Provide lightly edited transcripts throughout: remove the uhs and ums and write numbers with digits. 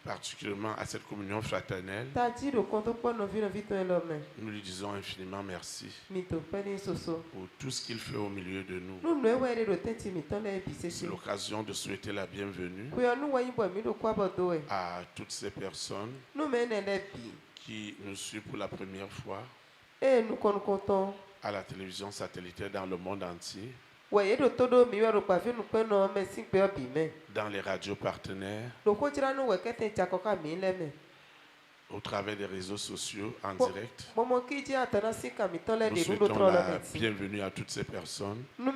particulièrement à cette communion fraternelle. Nous lui disons infiniment merci pour tout ce qu'il fait au milieu de nous. C'est l'occasion de souhaiter la bienvenue à toutes ces personnes qui nous suivent pour la première fois à la télévision satellitaire dans le monde entier, dans les radios partenaires, au travers des réseaux sociaux en direct. Nous souhaitons la bienvenue à toutes ces personnes au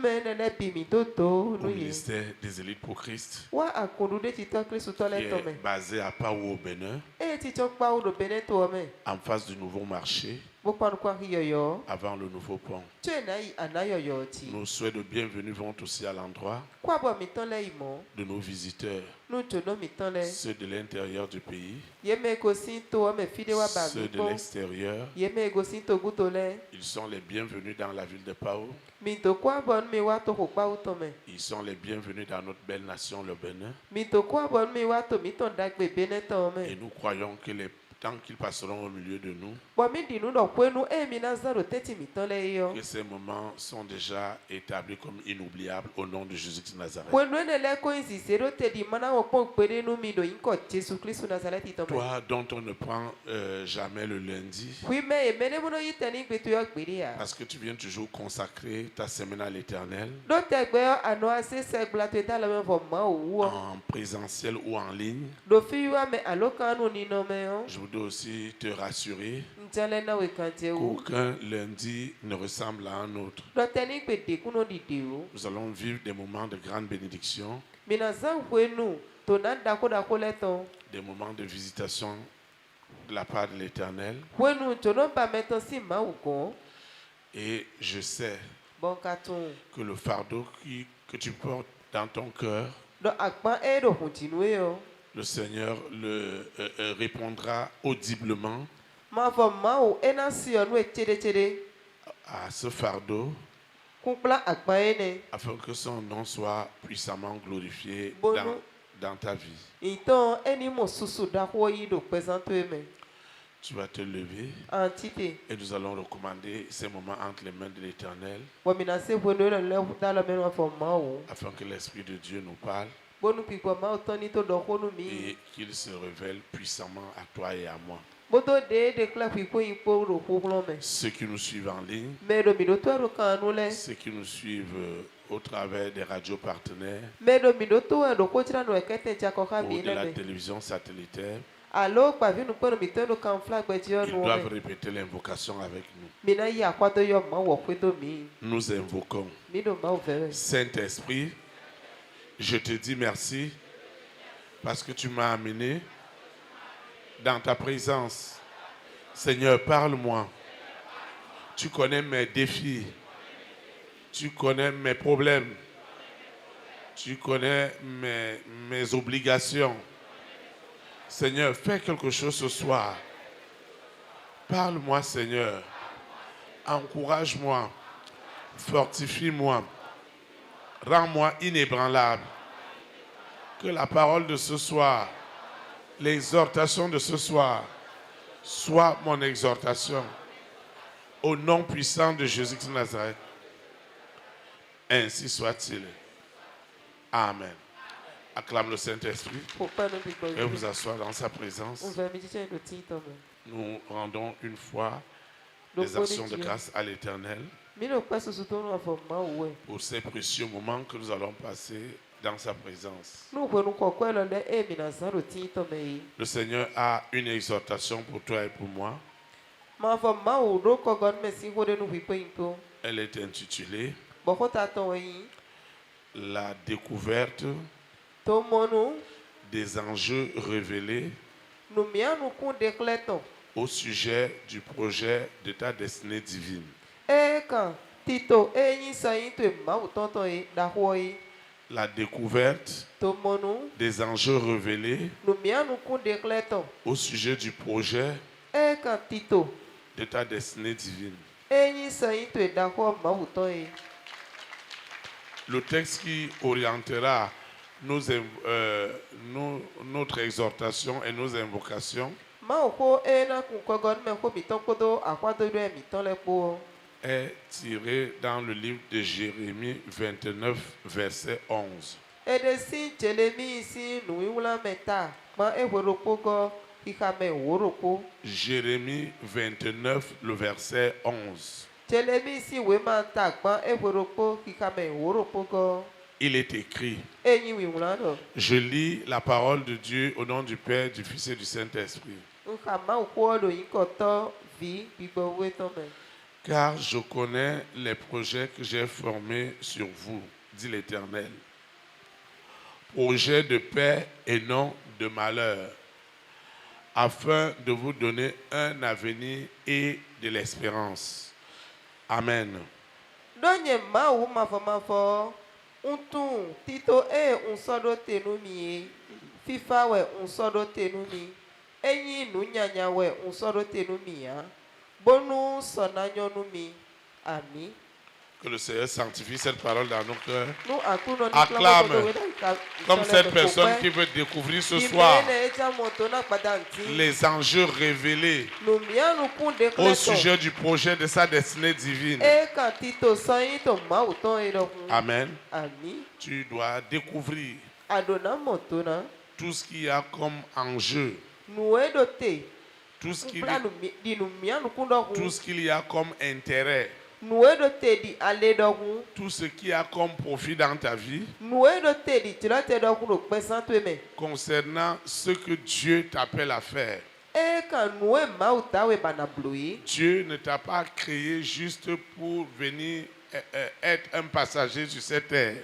ministère des élites pour Christ qui est basé à Paou au Bénin, en face du nouveau marché, avant le nouveau pont. Nos souhaits de bienvenue vont aussi à l'endroit de nos visiteurs, ceux de l'intérieur du pays, ceux de l'extérieur. Ils sont les bienvenus dans la ville de Pao. Ils sont les bienvenus dans notre belle nation, le Bénin. Et nous croyons que tant qu'ils passeront au milieu de nous, que ces moments sont déjà établis comme inoubliables au nom de Jésus de Nazareth. Toi dont on ne prend jamais le lundi, parce que tu viens toujours consacrer ta semaine à l'Éternel, en présentiel ou en ligne. Je voudrais aussi te rassurer qu'aucun lundi ne ressemble à un autre. Nous allons vivre des moments de grande bénédiction, des moments de visitation de la part de l'Éternel. Et je sais que le fardeau que tu portes dans ton cœur, le Seigneur le répondra audiblement à ce fardeau, afin que son nom soit puissamment glorifié dans ta vie. Tu vas te lever et nous allons recommander ces moments entre les mains de l'Éternel, afin que l'Esprit de Dieu nous parle et qu'il se révèle puissamment à toi et à moi. Ceux qui nous suivent en ligne, ceux qui nous suivent au travers des radios partenaires ou de la télévision satellitaire, ils doivent répéter l'invocation avec nous. Nous invoquons. Saint-Esprit, je te dis merci parce que tu m'as amené dans ta présence. Seigneur, parle-moi. Tu connais mes défis. Tu connais mes problèmes. Tu connais mes obligations. Seigneur, fais quelque chose ce soir. Parle-moi, Seigneur. Encourage-moi. Fortifie-moi. Rends-moi inébranlable. Que la parole de ce soir, l'exhortation de ce soir, soit mon exhortation. Au nom puissant de Jésus de Nazareth. Ainsi soit-il. Amen. Acclame le Saint-Esprit et vous asseoir dans sa présence. Nous rendons une fois des actions de grâce à l'Éternel pour ces précieux moments que nous allons passer dans sa présence. Le Seigneur a une exhortation pour toi et pour moi. Elle est intitulée La découverte des enjeux révélés au sujet du projet de ta destinée divine. La découverte des enjeux révélés au sujet du projet de ta destinée divine. Le texte qui orientera notre exhortation et nos invocations est tirée dans le livre de Jérémie 29, verset 11. Jérémie 29, le verset 11. Il est écrit. Je lis la parole de Dieu au nom du Père, du Fils et du Saint-Esprit. Car je connais les projets que j'ai formés sur vous, dit l'Éternel. Projets de paix et non de malheur, afin de vous donner un avenir et de l'espérance. Amen. Que le Seigneur sanctifie cette parole dans nos cœurs. Acclame comme cette personne qui veut découvrir ce soir les enjeux révélés au sujet du projet de sa destinée divine. Amen. Tu dois découvrir tout ce qu'il y a comme enjeu. Tout ce qu'il y a comme intérêt. Tout ce qui a comme profit dans ta vie concernant ce que Dieu t'appelle à faire. Dieu ne t'a pas créé juste pour venir être un passager sur cette terre.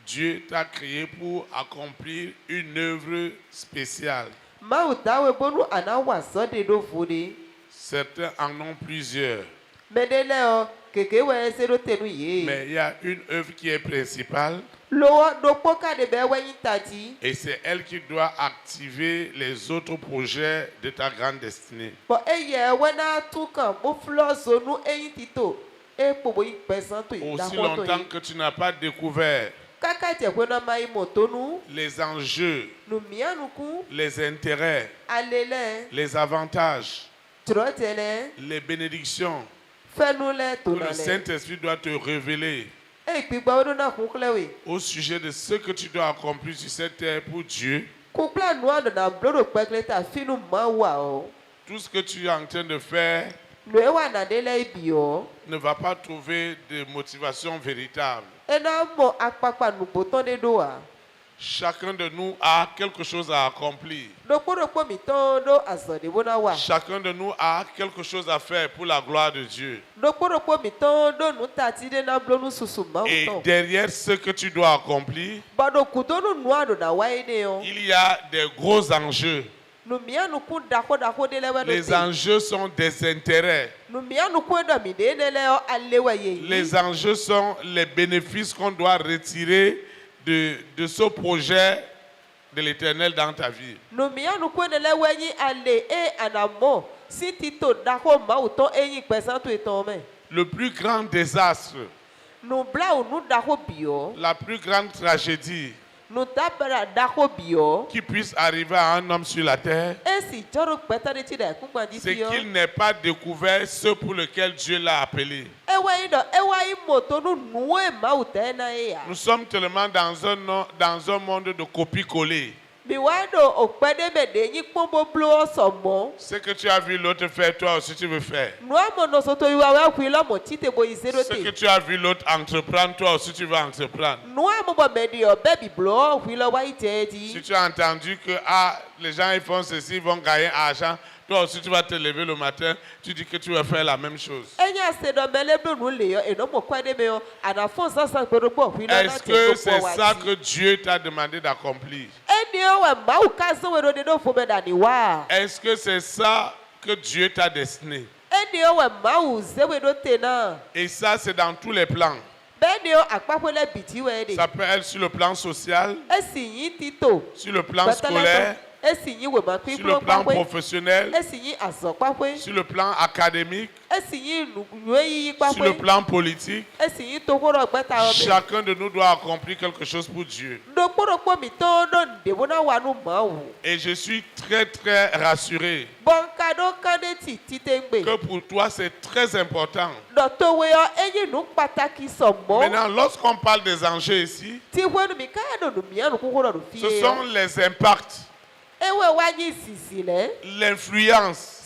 Dieu t'a créé pour accomplir une œuvre spéciale. Certains en ont plusieurs. Mais il y a une œuvre qui est principale. Et c'est elle qui doit activer les autres projets de ta grande destinée. Aussi longtemps que tu n'as pas découvert les enjeux, les intérêts, les avantages, les bénédictions que le Saint-Esprit doit te révéler au sujet de ce que tu dois accomplir sur cette terre pour Dieu. Tout ce que tu es en train de faire ne va pas trouver de motivation véritable. Chacun de nous a quelque chose à accomplir. Chacun de nous a quelque chose à faire pour la gloire de Dieu. Et derrière ce que tu dois accomplir, il y a des gros enjeux. Les enjeux sont des intérêts. Les enjeux sont les bénéfices qu'on doit retirer de ce projet de l'Éternel dans ta vie. Le plus grand désastre, la plus grande tragédie qui puisse arriver à un homme sur la terre, c'est qu'il n'ait pas découvert ce pour lequel Dieu l'a appelé. Nous sommes tellement dans un monde de copie-coller. Ce que tu as vu l'autre faire, toi aussi tu veux faire. Ce que tu as vu l'autre entreprendre, toi aussi tu vas entreprendre. Si tu as entendu que les gens ils font ceci, ils vont gagner argent, toi aussi tu vas te lever le matin, tu dis que tu vas faire la même chose. Est-ce que c'est ça que Dieu t'a demandé d'accomplir? Est-ce que c'est ça que Dieu t'a destiné? Et ça, c'est dans tous les plans. Ça peut être sur le plan social, sur le plan scolaire, sur le plan professionnel, sur le plan académique, sur le plan politique. Chacun de nous doit accomplir quelque chose pour Dieu. Et je suis très très rassuré que pour toi c'est très important. Maintenant, lorsqu'on parle des enjeux ici, ce sont les impacts, l'influence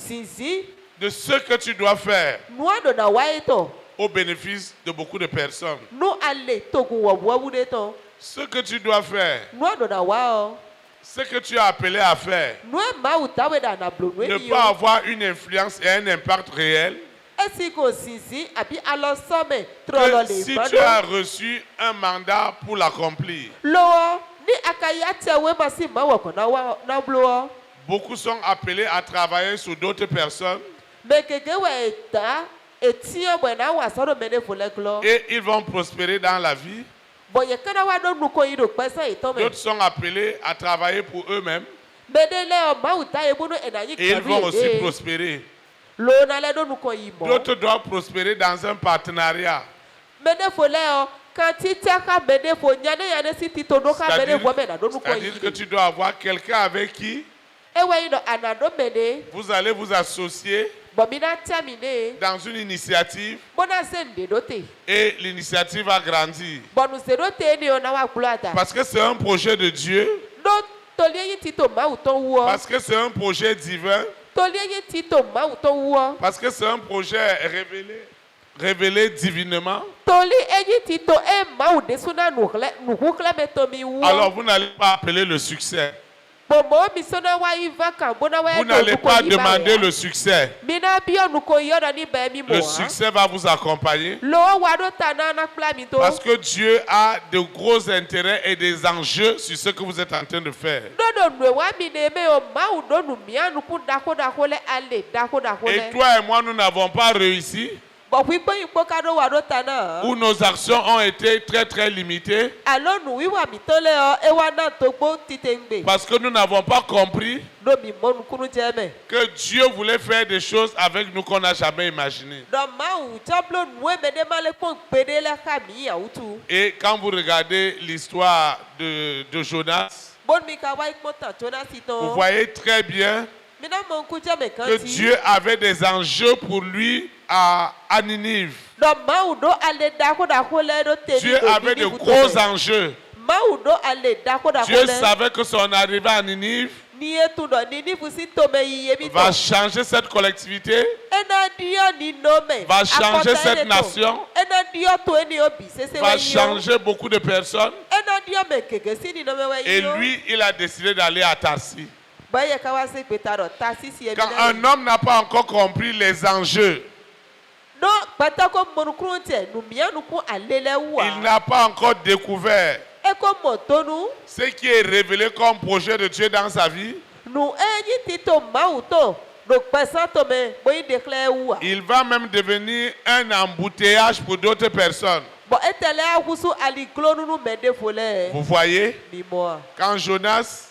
de ce que tu dois faire au bénéfice de beaucoup de personnes. Ce que tu dois faire, ce que tu as appelé à faire, ne pas avoir une influence et un impact réel. Que si tu as reçu un mandat pour l'accomplir, beaucoup sont appelés à travailler sur d'autres personnes et ils vont prospérer dans la vie. D'autres sont appelés à travailler pour eux-mêmes et ils vont aussi prospérer. D'autres doivent prospérer dans un partenariat. C'est-à-dire que tu dois avoir quelqu'un avec qui vous allez vous associer dans une initiative et l'initiative va grandir. Parce que c'est un projet de Dieu. Parce que c'est un projet divin. Parce que c'est un projet révélé divinement. Alors vous n'allez pas appeler le succès. Vous n'allez pas demander le succès. Le succès va vous accompagner. Parce que Dieu a de gros intérêts et des enjeux sur ce que vous êtes en train de faire. Et toi et moi, nous n'avons pas réussi. Où nos actions ont été très très limitées. Parce que nous n'avons pas compris que Dieu voulait faire des choses avec nous qu'on n'a jamais imaginé. Et quand vous regardez l'histoire de Jonas, vous voyez très bien que Dieu avait des enjeux pour lui à Ninive. Dieu avait de gros enjeux. Dieu savait que son arrivée à Ninive va changer cette collectivité, va changer cette nation, va changer beaucoup de personnes. Et lui, il a décidé d'aller à Tarsis. Quand un homme n'a pas encore compris les enjeux, il n'a pas encore découvert ce qui est révélé comme projet de Dieu dans sa vie, il va même devenir un embouteillage pour d'autres personnes. Vous voyez, quand Jonas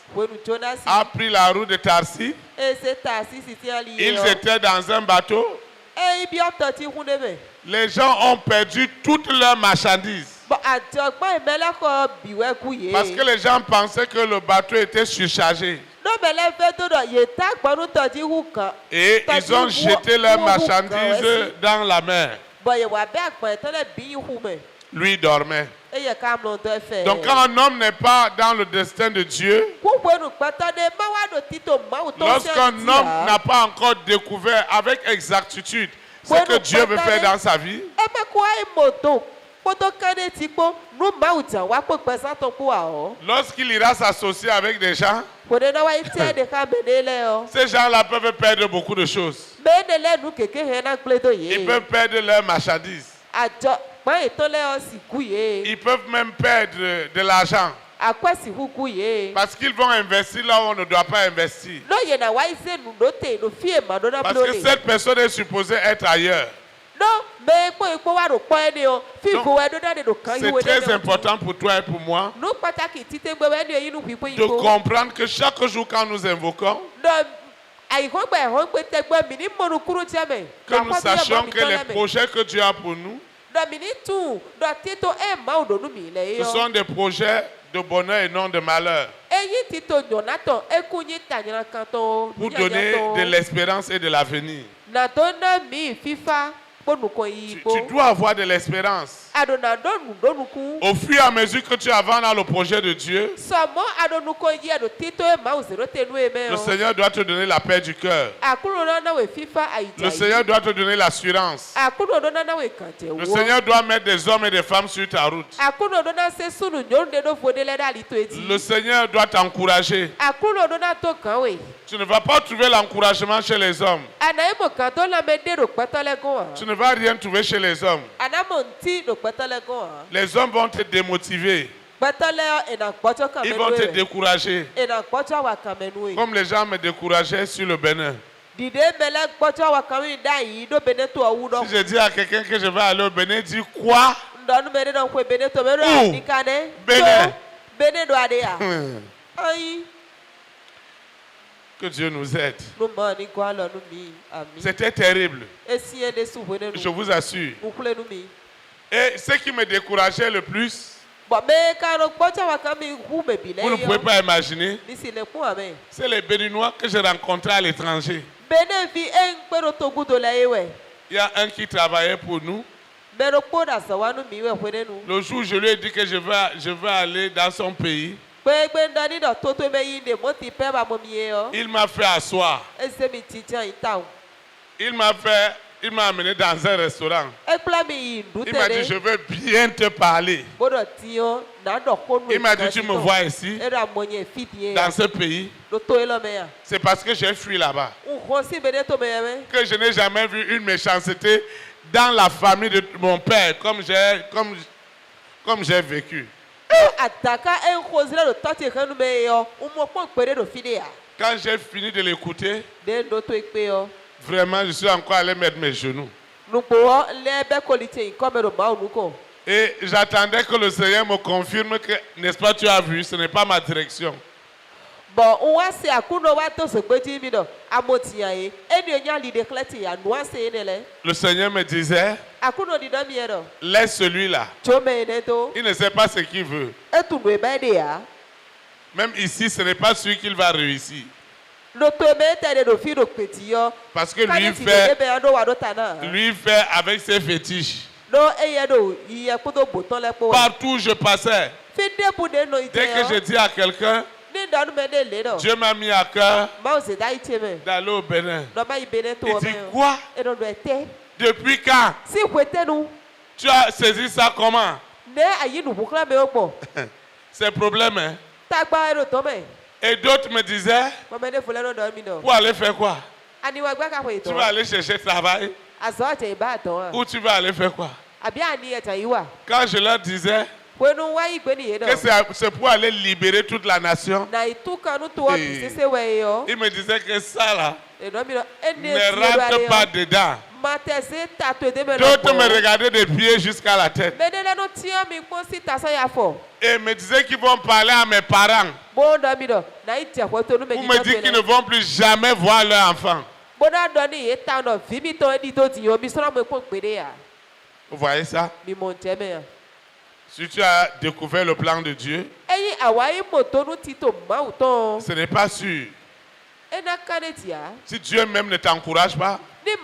a pris la route de Tarsis, ils étaient dans un bateau. Les gens ont perdu toutes leurs marchandises. Parce que les gens pensaient que le bateau était surchargé. Et ils ont jeté leurs marchandises dans la mer. Lui dormait. Donc quand un homme n'est pas dans le destin de Dieu, lorsqu'un homme n'a pas encore découvert avec exactitude ce que Dieu veut faire dans sa vie, lorsqu'il ira s'associer avec des gens, ces gens-là peuvent perdre beaucoup de choses. Ils peuvent perdre leurs marchandises. Ils peuvent même perdre de l'argent. Parce qu'ils vont investir là où on ne doit pas investir. Parce que cette personne est supposée être ailleurs. c'est très important pour toi et pour moi de comprendre que chaque jour quand nous invoquons, que nous sachions que les projets que Dieu a pour nous, ce sont des projets de bonheur et non de malheur, pour donner de l'espérance et de l'avenir. Tu dois avoir de l'espérance. Au fur et à mesure que tu avances dans le projet de Dieu, le Seigneur doit te donner la paix du cœur. Le Seigneur doit te donner l'assurance. Le Seigneur doit mettre des hommes et des femmes sur ta route. Le Seigneur doit t'encourager. Tu ne vas pas trouver l'encouragement chez les hommes. Tu ne vas rien trouver chez les hommes. Les hommes vont te démotiver. Ils vont te décourager. Comme les gens me décourageaient sur le Bénin. Si je dis à quelqu'un que je vais aller au Bénin, il dit quoi? Bénin. Que Dieu nous aide. C'était terrible. Je vous assure. Et ce qui me décourageait le plus, vous ne pouvez pas imaginer, c'est les Béninois que j'ai rencontrés à l'étranger. Il y a un qui travaillait pour nous. Le jour où je lui ai dit que je veux aller dans son pays, il m'a fait asseoir. Il m'a amené dans un restaurant. Il m'a dit, je veux bien te parler. Il m'a dit, tu me vois ici, dans ce pays. C'est parce que j'ai fui là-bas que je n'ai jamais vu une méchanceté dans la famille de mon père comme j'ai vécu. Quand j'ai fini de l'écouter, vraiment, je suis encore allé mettre mes genoux. Et j'attendais que le Seigneur me confirme que, n'est-ce pas, tu as vu, ce n'est pas ma direction. Le Seigneur me disait, laisse celui-là. Il ne sait pas ce qu'il veut. Même ici, ce n'est pas celui qu'il va réussir. Parce que lui fait avec ses fétiches. Partout où je passais, dès que je dis à quelqu'un, Dieu m'a mis à cœur d'aller au Bénin. Il dit quoi? Depuis quand? Tu as saisi ça comment? C'est problème, hein? Et d'autres me disaient, pour aller faire quoi? Tu vas aller chercher travail? Ou tu vas aller faire quoi? Quand je leur disais que c'est pour aller libérer toute la nation, ils me disaient que ça là ne rentre pas dedans. D'autres me regardaient des pieds jusqu'à la tête. Et me disaient qu'ils vont parler à mes parents. Vous me dites qu'ils ne vont plus jamais voir leur enfant. Vous voyez ça? Si tu as découvert le plan de Dieu, ce n'est pas sûr. Si Dieu même ne t'encourage pas, si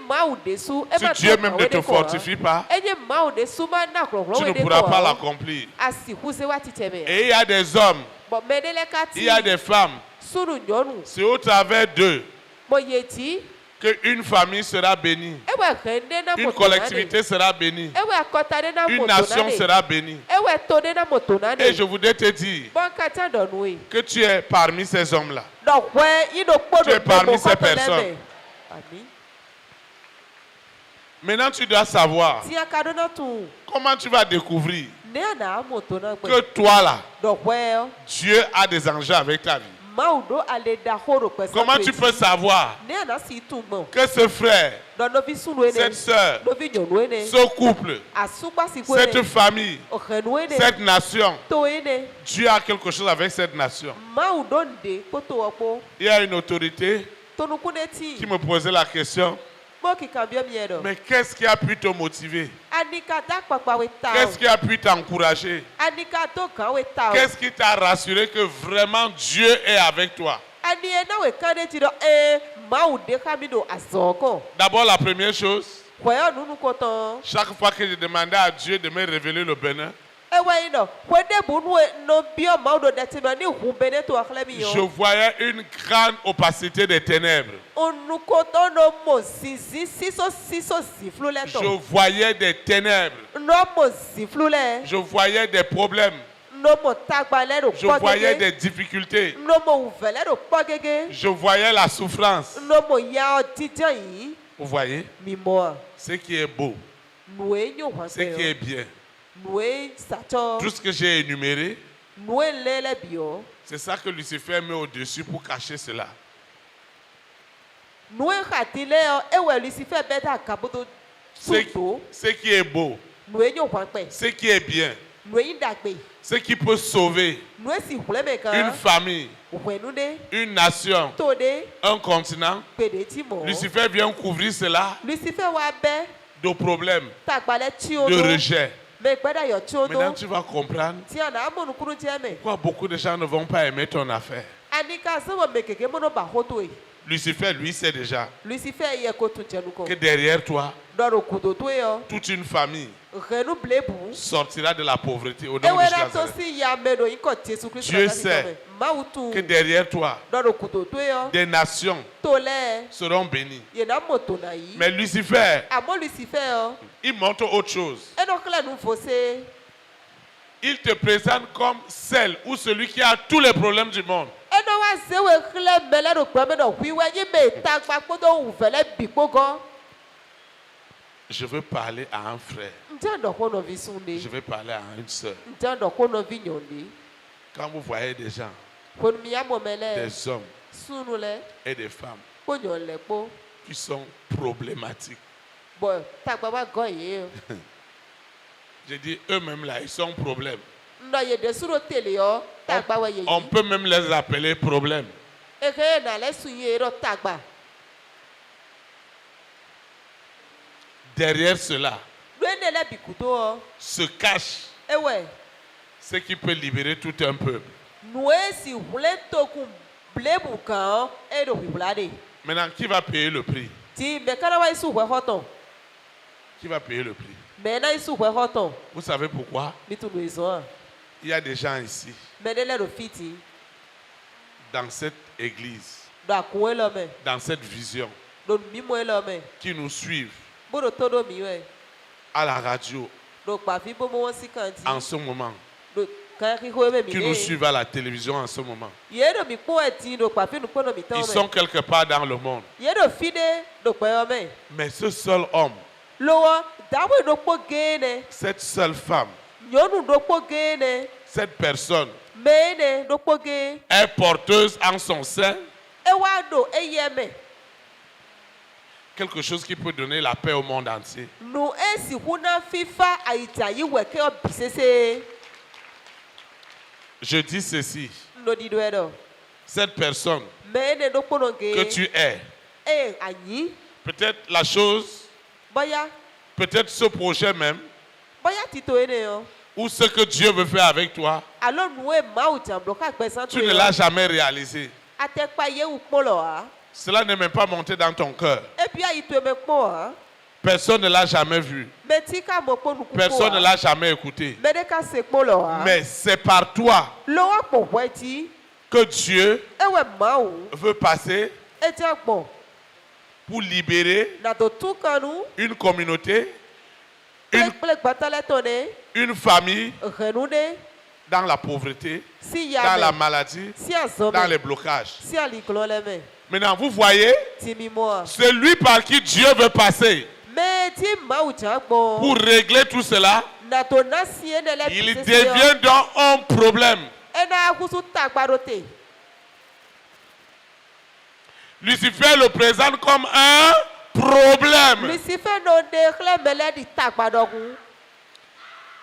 Dieu même ne te fortifie pas, tu ne pourras pas l'accomplir. Et il y a des hommes, il y a des femmes, c'est au travers d'eux qu'une famille sera bénie, une collectivité sera bénie, une nation sera bénie. Et je voudrais te dire que tu es parmi ces hommes-là. Tu es parmi ces personnes. Maintenant, tu dois savoir comment tu vas découvrir que toi là, Dieu a des enjeux avec ta vie. Comment tu peux savoir que ce frère, cette sœur, ce couple, cette famille, cette nation, Dieu a quelque chose avec cette nation? Il y a une autorité qui me posait la question, mais qu'est-ce qui a pu te motiver? Qu'est-ce qui a pu t'encourager? Qu'est-ce qui t'a rassuré que vraiment Dieu est avec toi? D'abord, la première chose, chaque fois que je demandais à Dieu de me révéler le Bénin, je voyais une grande opacité des ténèbres. Je voyais des ténèbres. Je voyais des problèmes. Je voyais des difficultés. Je voyais la souffrance. Vous voyez? Ce qui est beau, ce qui est bien, tout ce que j'ai énuméré, c'est ça que Lucifer met au-dessus pour cacher cela. Ce qui est beau, ce qui est bien, ce qui peut sauver une famille, une nation, un continent. Lucifer vient couvrir cela de problèmes, de rejet. Maintenant, tu vas comprendre pourquoi beaucoup de gens ne vont pas aimer ton affaire. Lucifer, lui, sait déjà que derrière toi, toute une famille sortira de la pauvreté au nom de Jésus. Dieu sait que derrière toi, des nations seront bénies. Mais Lucifer, il montre autre chose. Il te présente comme celle ou celui qui a tous les problèmes du monde. Je veux parler à un frère. Je veux parler à une sœur. Quand vous voyez des gens, des hommes et des femmes qui sont problématiques, je dis eux-mêmes là, ils sont problèmes. On peut même les appeler problèmes. Derrière cela se cache ce qui peut libérer tout un peuple. Maintenant, qui va payer le prix? Qui va payer le prix? Vous savez pourquoi? Il y a des gens ici, dans cette église, dans cette vision, qui nous suivent à la radio en ce moment, qui nous suivent à la télévision en ce moment. Ils sont quelque part dans le monde. Mais ce seul homme, cette seule femme, cette personne est porteuse en son sein quelque chose qui peut donner la paix au monde entier. Je dis ceci. Cette personne que tu es, peut-être la chose, peut-être ce projet même, ou ce que Dieu veut faire avec toi, tu ne l'as jamais réalisé. Cela n'est même pas monté dans ton cœur. Personne ne l'a jamais vu. Personne ne l'a jamais écouté. Mais c'est par toi que Dieu veut passer pour libérer une communauté, une famille dans la pauvreté, dans la maladie, dans les blocages. Maintenant, vous voyez, celui par qui Dieu veut passer pour régler tout cela, il devient donc un problème. Lucifer le présente comme un problème. Lucifer no de kle mele di tagba dogun.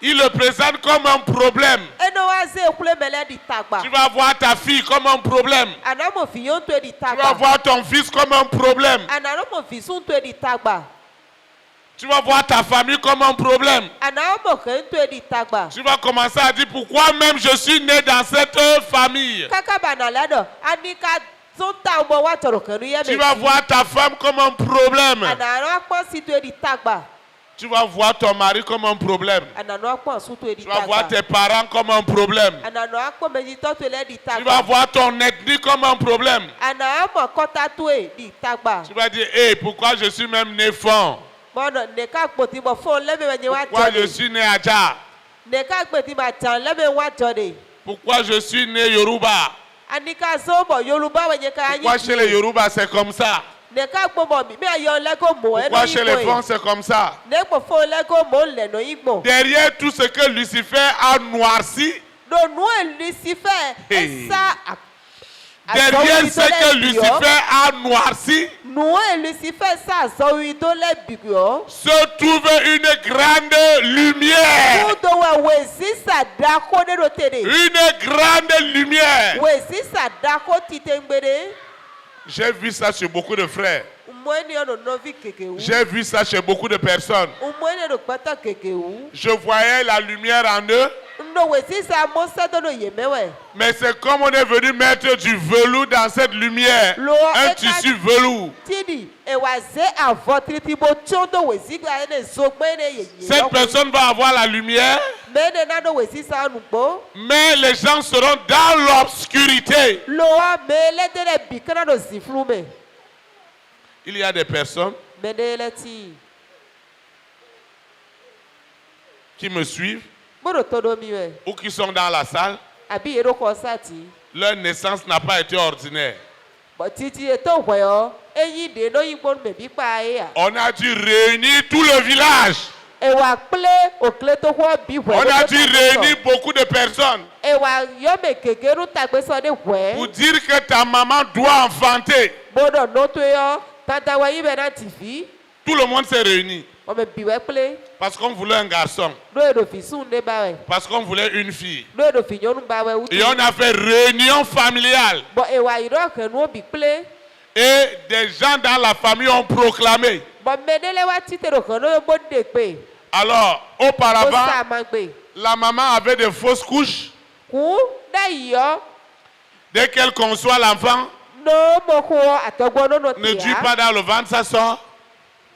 Il le présente comme un problème. Eno wa ze kle mele di tagba. Tu vas voir ta fille comme un problème. Anamo fiyon to di Tu vas tagba. voir ton fils comme un problème. Anamo fisun to di tagba. Tu vas voir ta famille comme un problème. Anamo ken to di tagba. Tu vas commencer à dire pourquoi même je suis né dans cette famille. Kaka banalado anika zonta mo wa toro kenu ye me. Tu vas voir ta femme comme un problème. Anano akpo si to di tagba. Tu vas voir ton mari comme un problème. Anano akpo su to di Tu vas voir tagba. tes parents comme un problème. Anano akpo meji to le di Tu vas tagba. voir ton ethnie comme un problème. Anamo kota to di tagba. Tu vas dire, hé, pourquoi je suis même né fond? Mono neka kpoti mo fo lebe wenye wa Pourquoi je jode. suis né Adja? Neka kpoti ma jan lebe wa jode. Pourquoi je suis né Yoruba? Anika zobo Yoruba wenye ka anyi. Pourquoi chez les Yoruba c'est comme ça? Neka kpomo mi ayo lego mo eno Pourquoi chez les igbo. Fonds c'est comme ça? Nekpo fo lego mo le no igbo. Derrière tout ce que Lucifer a noirci, No nu Lucifer Hey. esa derrière ce que Lucifer a noirci, Nu Lucifer sa zowi do le bigyo. se trouve une grande lumière. Kudo we sisa dako de do tere. Une grande lumière. We sisa dako titengbere. J'ai vu ça chez beaucoup de frères. Umweni ono novi kekewu. J'ai vu ça chez beaucoup de personnes. Umweni ono kpata kekewu. Je voyais la lumière en eux, No we sisa mosa do no yemewe. mais c'est comme on est venu mettre du velours dans cette lumière. Un tissu velours. Tidi e wa ze avo tritibo chondo we sigba ene zogbene ye. Cette personne va avoir la lumière, Mene na do we sisa nugbo. mais les gens seront dans l'obscurité. Loa mele de le bikana do ziflume. Il y a des personnes Mene ti. qui me suivent Bodo todo miwe. ou qui sont dans la salle. Abi ero kosati. Leur naissance n'a pas été ordinaire. But titi eto hweyo. Eyi de no yingbo mebi pa e ya. On a dû réunir tout le village. Ewa kple okle to hwo bi hwe. On a dû réunir beaucoup de personnes Ewa yome kekeru tagbeso de hwe. pour dire que ta maman doit enfanter. Bodo no to yo. Tata wa yibe na TV. Tout le monde s'est réuni Ome biwe kple. parce qu'on voulait un garçon, Do edo fi sunde bawe. parce qu'on voulait une fille. Do edo fi nyonu bawe utu. Et on a fait réunion familiale. Bo ewa iro kenu bi kple. Et des gens dans la famille ont proclamé. Bo medele wa titero kenu yo bo de pe. Alors, Bo sa auparavant, magbe. la maman avait des fausses couches. Ku da yo. Dès qu'elle conçoit l'enfant, No moko atogwo no no ne tue tia. pas dans le ventre, ça sort.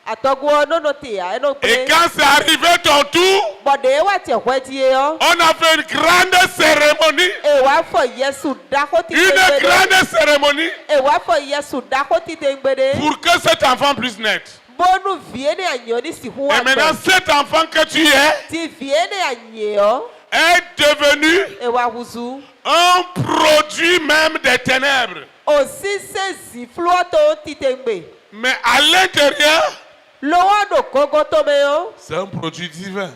Atogwo no no tia. Eno Et kple. quand c'est arrivé ton tour, Bo de wa te hwe ti yo. on a fait une grande cérémonie. Ewa fo Yesu dako ti Une tengbede. grande cérémonie Ewa fo Yesu dako ti tengbede. pour que cet enfant puisse naître. Bonu vie ne anyoni si hu Et maintenant, cet enfant que tu es ti vie ne anyeo. est devenu Ewa huzu. un produit même des ténèbres. Osise zifluo to ti tengbe. Mais à l'intérieur, Lowa no gogo to me yo. c'est un produit divin.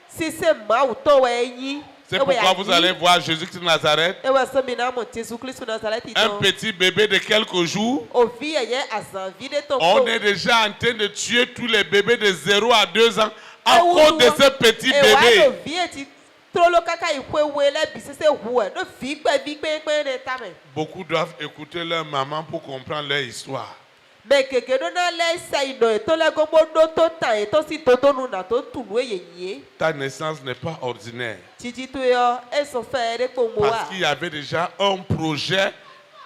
Sise ma uto we yi. C'est pourquoi vous allez voir Jésus-Christ de Nazareth, Ewa so mi na mo Jesu Kristu Nazareth un ito. petit bébé de quelques jours. Ovi ye azan vide to On ko. est déjà en train de tuer tous les bébés de 0 à 2 ans à cause de ce petit Ewa no bébé. vie ti trolo kaka ikwe wele bisese huwe. No fi gbe ne tame. Beaucoup doivent écouter leur maman pour comprendre leur histoire. Me keke do na le sa ino eto le gomo do to ta eto si to nu na to tunu ye. Ta naissance n'est pas ordinaire. Titi to yo eso fe re po mo Parce wa. qu'il y avait déjà un projet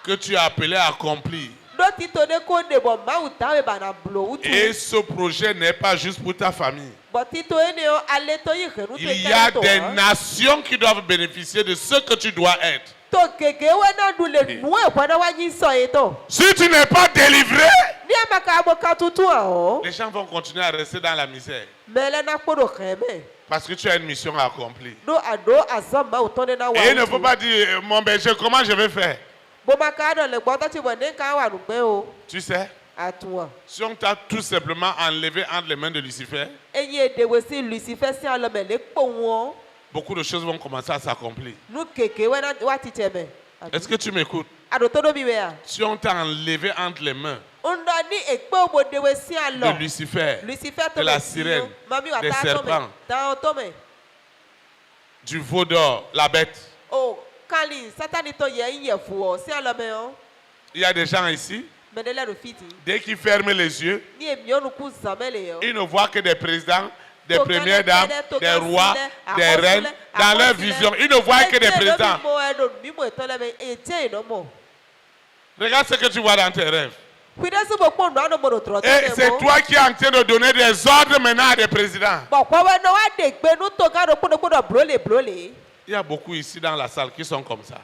que tu as appelé à accomplir. Do ti to de ko de bo ma uta we bana blo utu. Et ce projet n'est pas juste pour ta famille. Bo ti to ene yo ale to yi henu to Il y a des nations qui doivent bénéficier de ce que tu dois être. To keke we na du le nu e kwa na wa nyi so eto. Si tu n'es pas délivré, Ni amaka bo ka tutu a les gens vont continuer à rester dans la misère. Mele na kpodo kheme. Parce que tu as une mission à accomplir. Do ado azam ma utonde na wa. Et il ne faut pas dire, mon berger, comment je vais faire? Bo maka do le gbo to ti bo ne ka wa rugbe o. Tu sais, Atuwa. si on t'a tout simplement enlevé entre les mains de Lucifer, Enye de we si Lucifer si alo me le po won. beaucoup de choses vont commencer à s'accomplir. Nu keke we na wa ti teme. Est-ce que tu m'écoutes? Si on t'a enlevé entre les mains de de Lucifer, de la sirène, des serpents, du veau d'or, la bête. Il y a des gens ici, dès qu'ils ferment les yeux, ils ne voient que des présidents, des premières dames, des rois, des reines. Dans leur vision, ils ne voient que des présidents. Regarde ce que tu vois dans tes rêves. Et c'est toi qui es en train de donner des ordres maintenant à des présidents. Il y a beaucoup ici dans la salle qui sont comme ça.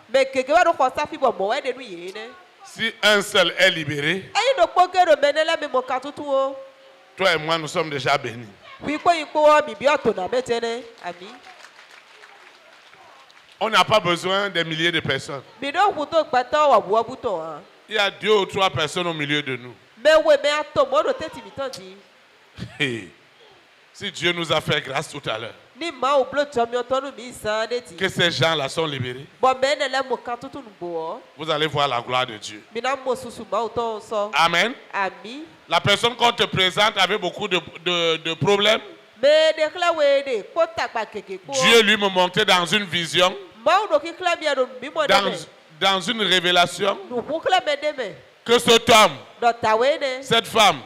Si un seul est libéré, toi et moi, nous sommes déjà bénis. On n'a pas besoin des milliers de personnes. Il y a 2 ou 3 personnes au milieu de nous. Si Dieu nous a fait grâce tout à l'heure, que ces gens-là sont libérés, vous allez voir la gloire de Dieu. Amen. La personne qu'on te présente avait beaucoup de problèmes. Dieu lui me montrait dans une vision, dans une révélation, que cet homme, cette femme,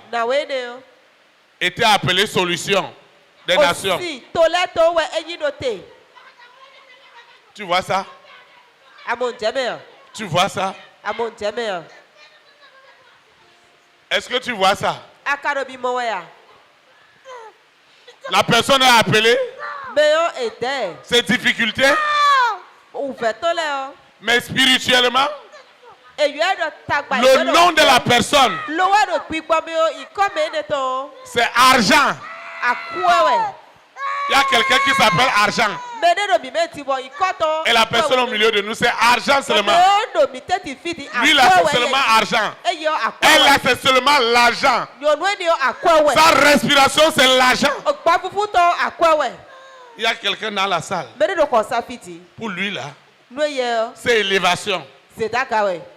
était appelé solution des nations. Tu vois ça? Tu vois ça? Est-ce que tu vois ça? La personne est appelée. Ses difficultés. Mais spirituellement, le nom de la personne, c'est argent. Il y a quelqu'un qui s'appelle argent. Et la personne au milieu de nous, c'est argent seulement. Lui là, c'est seulement argent. Elle là, c'est seulement l'argent. Sa respiration, c'est l'argent. Il y a quelqu'un dans la salle. Pour lui là, c'est élévation.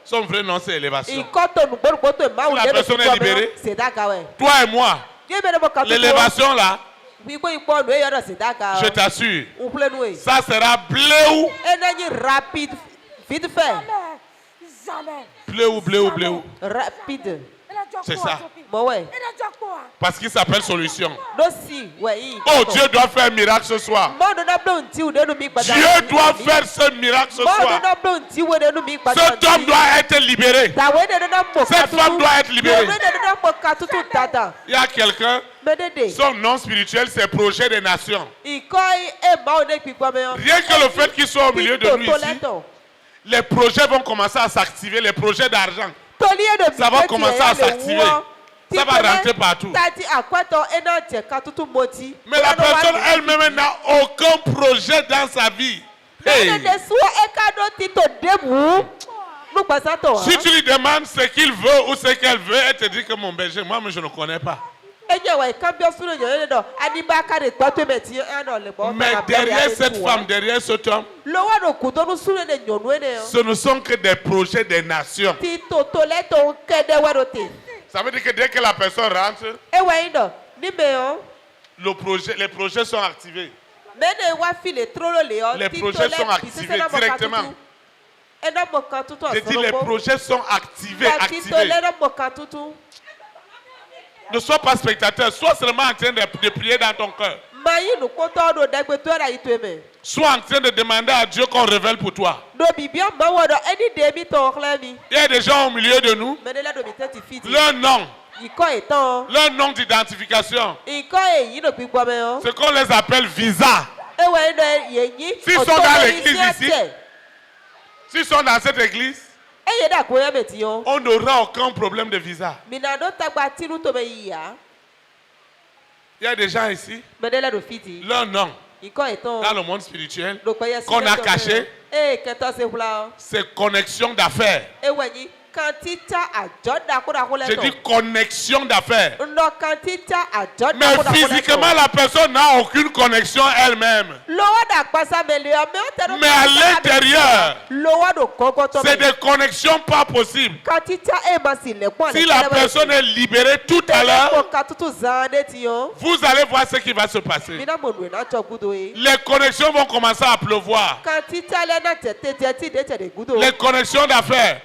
Son vrai nom, c'est élévation. La personne est libérée. Toi et moi, l'élévation là, je t'assure, ça sera bléou. Bléou. Rapide. C'est ça. Parce qu'il s'appelle solution. Oh, Dieu doit faire un miracle ce soir. Dieu doit faire ce miracle ce soir. Cet homme doit être libéré. Cette femme doit être libérée. Il y a quelqu'un, son nom spirituel, c'est Projet des Nations. Rien que le fait qu'il soit au milieu de nous ici, les projets vont commencer à s'activer, les projets d'argent. Ça va commencer à s'activer. Ça va rentrer partout. Mais la personne elle-même n'a aucun projet dans sa vie. Hey. Si tu lui demandes ce qu'il veut ou ce qu'elle veut, elle te dit que mon berger, moi je ne connais pas. Mais derrière cette femme, derrière cet homme, ce ne sont que des projets des nations. Ça veut dire que dès que la personne rentre, les projets sont activés. Les projets sont activés directement. Je dis les projets sont activés. Ne sois pas spectateur, sois seulement en train de prier dans ton cœur. Sois en train de demander à Dieu qu'on révèle pour toi. Il y a des gens au milieu de nous, leur nom d'identification, ce qu'on les appelle visa. S'ils sont dans l'église ici, s'ils sont dans cette église, on n'aura aucun problème de visa. Il y a des gens ici, leur nom, dans le monde spirituel, qu'on a caché, c'est connexion d'affaires. J'ai dit connexion d'affaires. Mais Mais physiquement, la personne n'a aucune connexion elle-même. Mais à l'intérieur, c'est des connexions pas possibles. Si la personne est libérée tout à l'heure, vous allez voir ce qui va se passer. Les connexions vont commencer à pleuvoir. Les connexions d'affaires,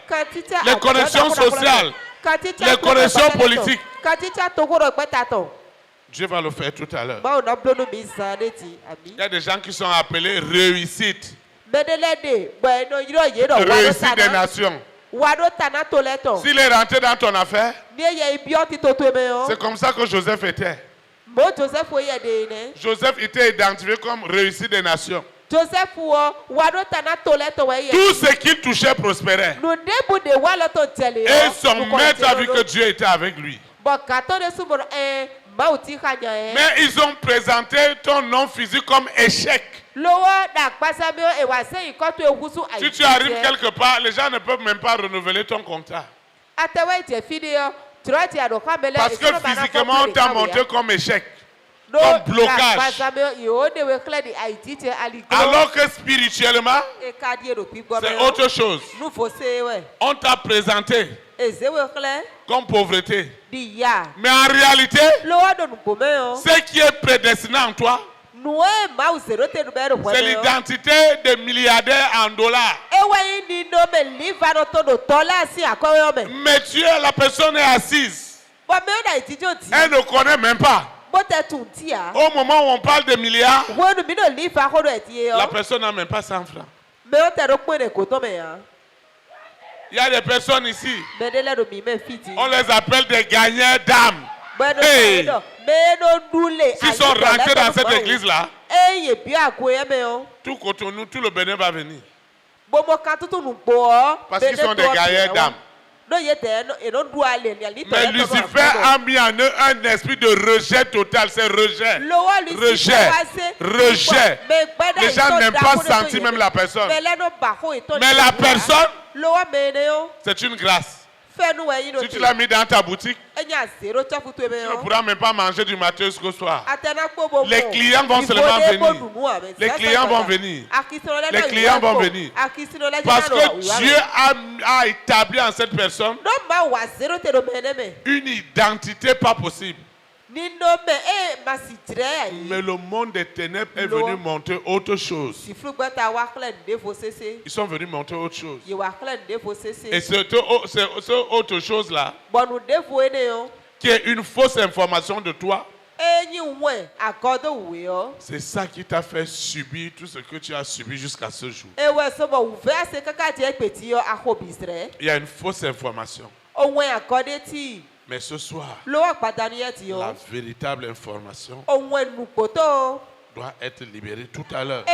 les connexions sociales, les connexions politiques. Dieu va le faire tout à l'heure. Il y a des gens qui sont appelés réussite. Réussite des nations. S'il est rentré dans ton affaire, c'est comme ça que Joseph était. Joseph était identifié comme réussite des nations. Tout ce qu'il touchait prospérait. Et son maître a vu que Dieu était avec lui. Mais ils ont présenté ton nom physique comme échec. Si tu arrives quelque part, les gens ne peuvent même pas renouveler ton contrat. Parce que physiquement, on t'a monté comme échec. Comme blocage. Alors que spirituellement, c'est autre chose. On t'a présenté comme pauvreté. Mais en réalité, ce qui est prédestiné en toi, c'est l'identité des milliardaires en dollars. Mais tu es, la personne est assise. Elle ne connaît même pas. Au moment où on parle de milliards, la personne n'a même pas 100 francs. Il y a des personnes ici, on les appelle des gagnants d'âme. Hey. S'ils sont rentrés dans cette église-là, tout Cotonou, tout le Bénin va venir. Parce qu'ils sont des gagnants d'âme. Mais Lucifer a mis en eux un esprit de rejet total. C'est rejet. Rejet. Rejet. Les gens n'aiment pas sentir même la personne. Mais la personne, c'est une grâce. Si tu l'as mis dans ta boutique, tu ne pourras même pas manger du matin jusqu'au soir. Les clients vont seulement venir. Les clients vont venir. Les clients vont venir. Parce que Dieu a établi en cette personne une identité pas possible. Mais le monde des ténèbres est venu montrer autre chose. Ils sont venus montrer autre chose. Et cette autre chose-là, qui est une fausse information de toi, c'est ça qui t'a fait subir tout ce que tu as subi jusqu'à ce jour. Il y a une fausse information. Mais ce soir, la véritable information doit être libérée tout à l'heure.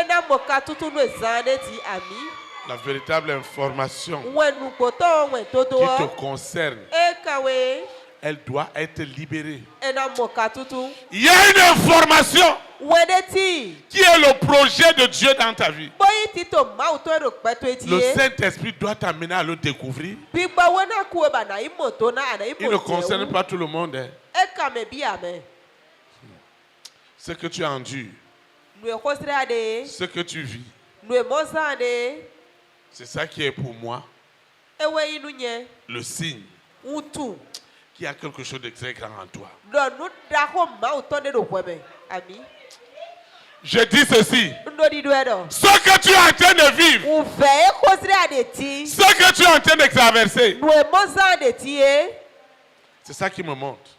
La véritable information qui te concerne, elle doit être libérée. Il y a une information qui est le projet de Dieu dans ta vie. Le Saint-Esprit doit t'amener à le découvrir. Il ne concerne pas tout le monde. Ce que tu endures, ce que tu vis, c'est ça qui est pour moi le signe qu'il y a quelque chose de très grand en toi. Je dis ceci. Ce que tu es en train de vivre, ce que tu es en train de traverser, c'est ça qui me montre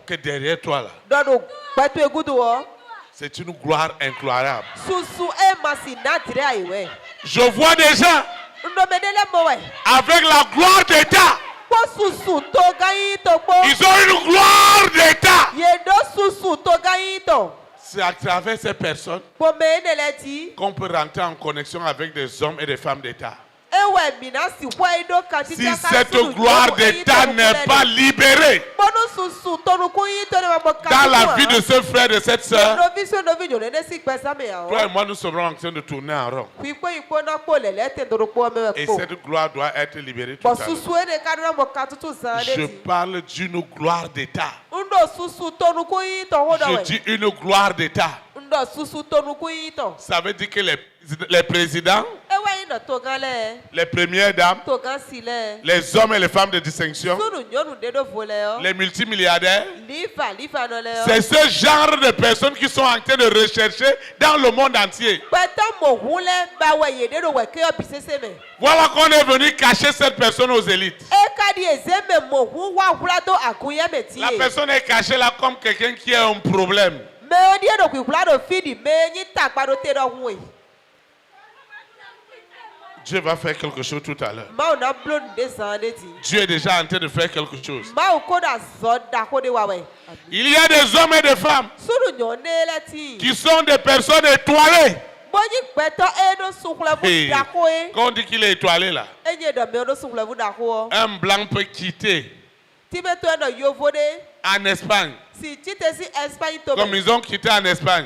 que derrière toi là, c'est une gloire incroyable. Je vois des gens avec la gloire d'État. Ils ont une gloire d'État. C'est à travers ces personnes qu'on peut rentrer en connexion avec des hommes et des femmes d'État. Si cette gloire d'État n'est pas libérée dans la vie de ce frère et de cette sœur, toi et moi nous serons en train de tourner en rond. Et cette gloire doit être libérée tout à l'heure. Je parle d'une gloire d'État. Je dis une gloire d'État. Ça veut dire que les présidents, les premières dames, les hommes et les femmes de distinction, les multimilliardaires, c'est ce genre de personnes qui sont en train de rechercher dans le monde entier. Voilà qu'on est venu cacher cette personne aux élites. La personne est cachée là comme quelqu'un qui a un problème. Dieu va faire quelque chose tout à l'heure. Dieu est déjà en train de faire quelque chose. Il y a des hommes et des femmes qui sont des personnes étoilées. Hey, quand on dit qu'il est étoilé là, un blanc peut quitter en Espagne, comme ils ont quitté en Espagne,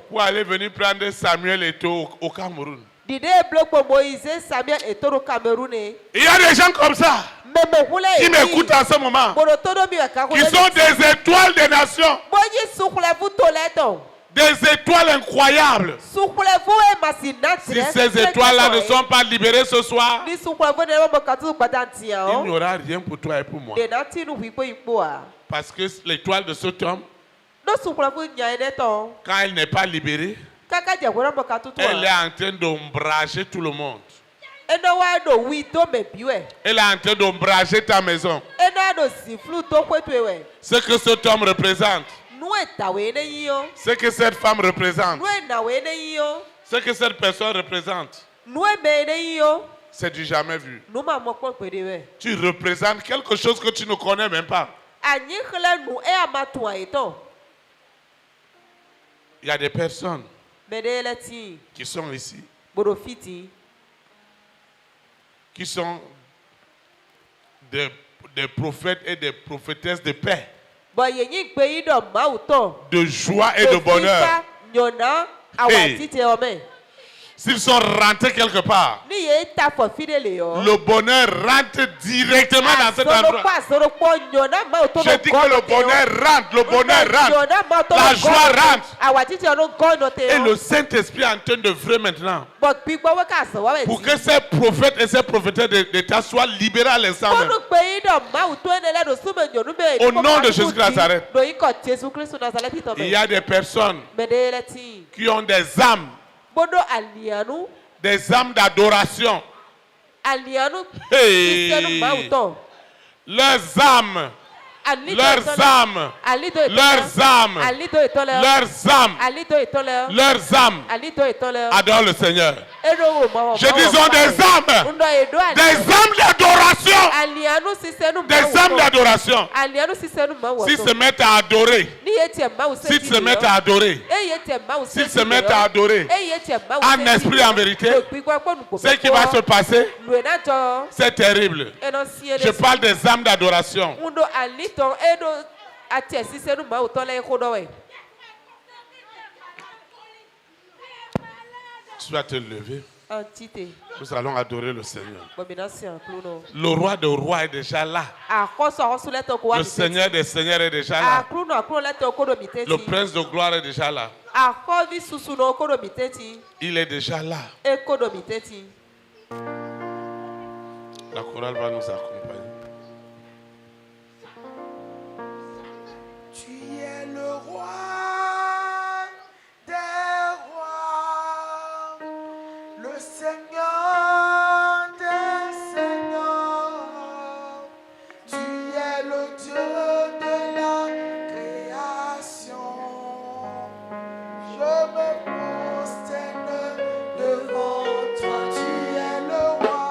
pour aller venir prendre Samuel Eto'o au Cameroun. Il y a des gens comme ça qui m'écoutent en ce moment, qui sont des étoiles des nations, des étoiles incroyables. Si ces étoiles-là ne sont pas libérées ce soir, il n'y aura rien pour toi et pour moi. Parce que l'étoile de cet homme, quand elle n'est pas libérée, elle est en train d'ombrager tout le monde. Elle est en train d'ombrager ta maison. Ce que cet homme représente, ce que cette femme représente, ce que cette personne représente, c'est du jamais vu. Tu représentes quelque chose que tu ne connais même pas. Il y a des personnes qui sont ici, qui sont des prophètes et des prophétesses de paix, de joie et de bonheur. Hey. S'ils sont rentrés quelque part, le bonheur rentre directement dans cet endroit. Je dis que le bonheur rentre, la joie rentre. Et le Saint-Esprit est en train de vrai maintenant, pour que ces prophètes et ces prophétesses d'État soient libérés à l'instant même. Au nom de Jésus de Nazareth, il y a des personnes qui ont des âmes, des âmes d'adoration. Hey. Leurs âmes, leurs âmes, leurs âmes, leurs âmes adorent le Seigneur. Je dis des âmes d'adoration. Des âmes d'adoration. S'ils se mettent à adorer, s'ils se mettent à adorer, s'ils se mettent à adorer en esprit, en vérité, ce qui va se passer, c'est terrible. Je parle des âmes d'adoration. Tu vas te lever. Nous allons adorer le Seigneur. Le roi des rois est déjà là. Le Seigneur des seigneurs est déjà là. Le prince de gloire est déjà là. Il est déjà là. La chorale va nous accompagner. Tu es le roi des rois, le Seigneur des seigneurs. Tu es le Dieu de la création. Je me prosterne devant toi. Tu es le roi.